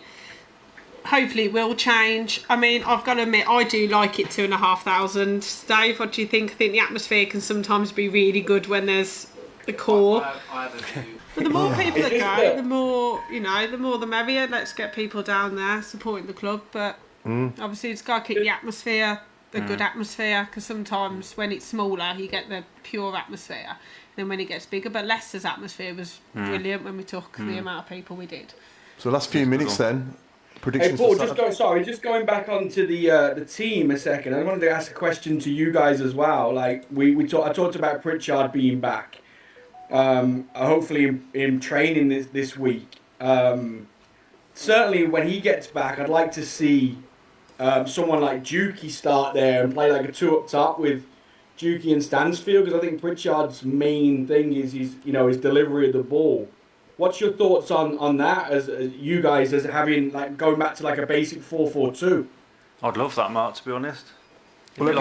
hopefully it will change. I mean, I've got to admit, I do like it 2,500. Dave, what do you think? I think the atmosphere can sometimes be really good when there's the core. I have a view. But the more people that go, the more, you know, the more the merrier. Let's get people down there supporting the club. But obviously it's got to keep the atmosphere, the good atmosphere, because sometimes when it's smaller you get the pure atmosphere, then when it gets bigger. But Leicester's atmosphere was brilliant when we took the amount of people we did. So last few minutes then, predictions. Hey Paul, for just going back onto the team a second. I wanted to ask a question to you guys as well. Like I talked about Pritchard being back, hopefully in training this week. Certainly when he gets back, I'd like to see someone like Dukey start there and play like a two up top with Dukey and Stansfield, because I think Pritchard's main thing is his delivery of the ball. What's your thoughts on that as you guys as having like going back to like a basic 4-4-2? I'd love that, Mark, to be honest. Well,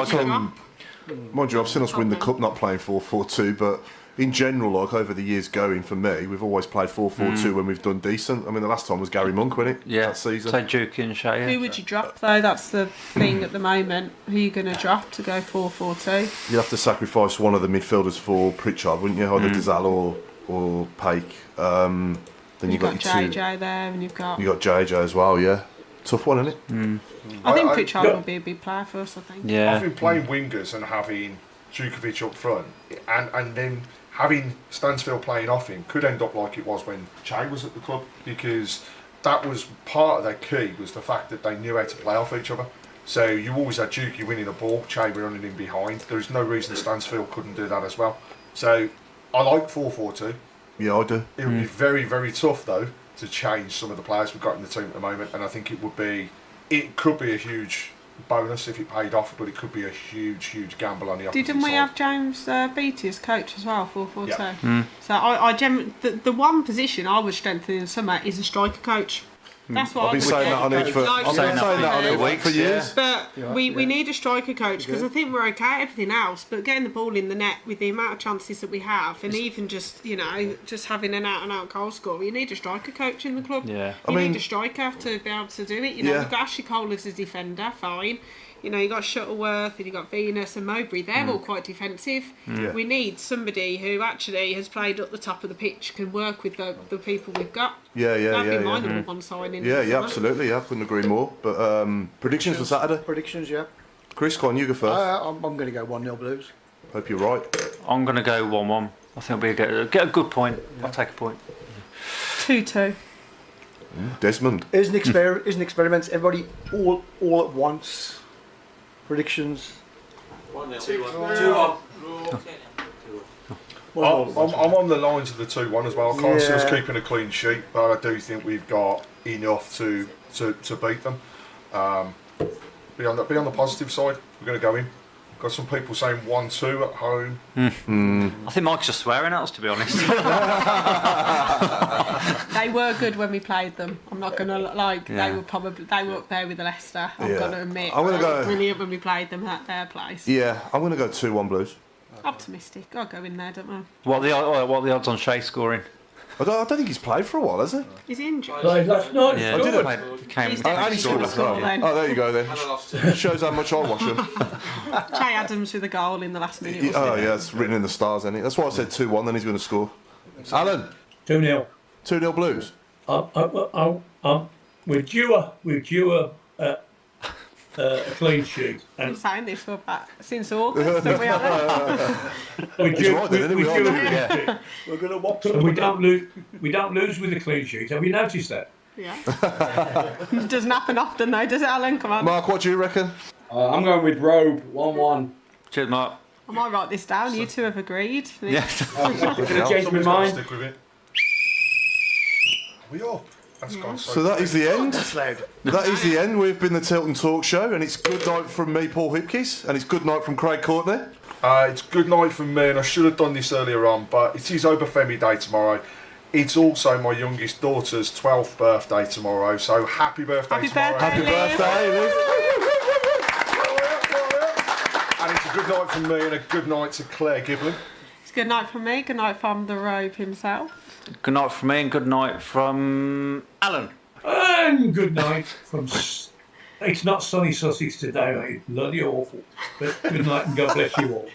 mind you, I've seen us win the cup not playing 4-4-2, but in general, like over the years going, for me, we've always played 4-4-2 when we've done decent. I mean, the last time was Gary Monk, wasn't it? Yeah, that season. Say Dukey and Shea. Who would you drop though? That's the thing at the moment. Who are you going to drop to go 4-4-2? You'd have to sacrifice one of the midfielders for Pritchard, wouldn't you? Either Dizal or Paik. Then you've got your JJ there, and you've got JJ as well. Yeah, tough one, isn't it? I think Pritchard will be a big player for us. I think. I think playing wingers and having Djukovic up front, and then having Stansfield playing off him could end up like it was when Che was at the club, because that was part of their key, was the fact that they knew how to play off each other. So you always had Dukey winning the ball, Che running in behind. There's no reason Stansfield couldn't do that as well. So I like 4-4-2. Yeah, I do. It would be very, very tough though to change some of the players we've got in the team at the moment, and I think it could be a huge bonus if it paid off, but it could be a huge gamble on the opposite Didn't we side. have James Beattie as coach as well, 4-4-2? Yeah. So the one position I would strengthen in the summer is a striker coach. That's what I've been saying that on it for for years. But we need a striker coach, because I think we're okay at everything else, but getting the ball in the net with the amount of chances that we have, and even just having an out and out goal scorer, you need a striker coach in the club. Yeah, you need a striker to be able to do it. You've got Ashley Cole as a defender, fine. You got Shuttleworth and you got Venus and Mowbray. They're all quite defensive. We need somebody who actually has played up the top of the pitch, can work with the people we've got. That'd be my number one signing. Yeah, absolutely. Yeah, couldn't agree more. But predictions for Saturday? Predictions, yeah. Chris, go on, you go first. I'm going to go 1-0 Blues. Hope you're right. I'm going to go 1-1. I think we'll get a good point. I'll take a point. 2-2. Desmond. Here's an experiment. Everybody all at once. Predictions. 2-1. I'm on the lines of the 2-1 as well. I can't see us keeping a clean sheet, but I do think we've got enough to beat them. Be on the positive side. We're going to go in. Got some people saying 1-2 at home. I think Mike's just swearing at us, to be honest. They were good when we played them. I'm not gonna like. Yeah. They were up there with the Leicester. I'm Yeah. gonna admit. I'm gonna They were go- brilliant when we played them at their place. Yeah, I'm going to go 2-1 Blues. Optimistic. I'll go in there, don't I? What are the odds on Shea scoring? I don't think he's played for a while, has he? Is he injured? Played last night. Yeah, I did he it. played- he came- He's And he scored definitely as well. scored then. Oh, there you go then. And I lost to Shows how much I watch him. Che Adams with a goal in the last minute. wasn't Oh it? yeah, it's written in the stars, isn't it? That's why I said 2-1. Then he's going to score. Alan, 2-0. 2-0 Blues. We're due a clean sheet, I've been and saying this for about since August, don't we? Alan? we're He's due, right then, isn't he? we're We are due a doing clean it. sheet. We're going to watch And we don't lose with a clean sheet. Have you noticed that? Yeah. It doesn't happen often though, does it, Alan? Come on. Mark, what do you reckon? I'm going with Robe 1-1. Cheers, Mark. I might write this down. You two have agreed. Yes. I'm going to change my Somebody's got to mind. stick with it. We are. That's gone So that is the end. That's loud. That is the end. We've been the Tilton Talk Show, and it's good night from me, Paul Hipkiss, and it's good night from Craig Courtney. It's good night from me, and I should have done this earlier on, but it is Obafemi Day tomorrow. It's also my youngest daughter's 12th birthday tomorrow, so happy birthday Happy tomorrow. birthday. Happy birthday, Liv. And it's a good night from me and a good night to Claire Giblin. It's good night from me. Good night from the Robe himself. Good night from me and good night from Alan. And good night from. It's not sunny Sussex today, mate. Bloody awful. But good night and God bless you all.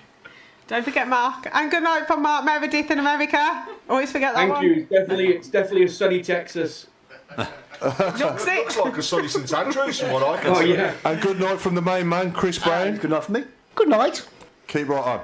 Don't forget Mark. And good night from Mark Meredith in America. Always forget that Thank one. you. It's definitely a sunny Texas. Looks it. Looks like a sunny St Andrews from what I can Oh see. yeah. And good night from the main man, Chris Browne. Good night from me. Good night. Keep right on.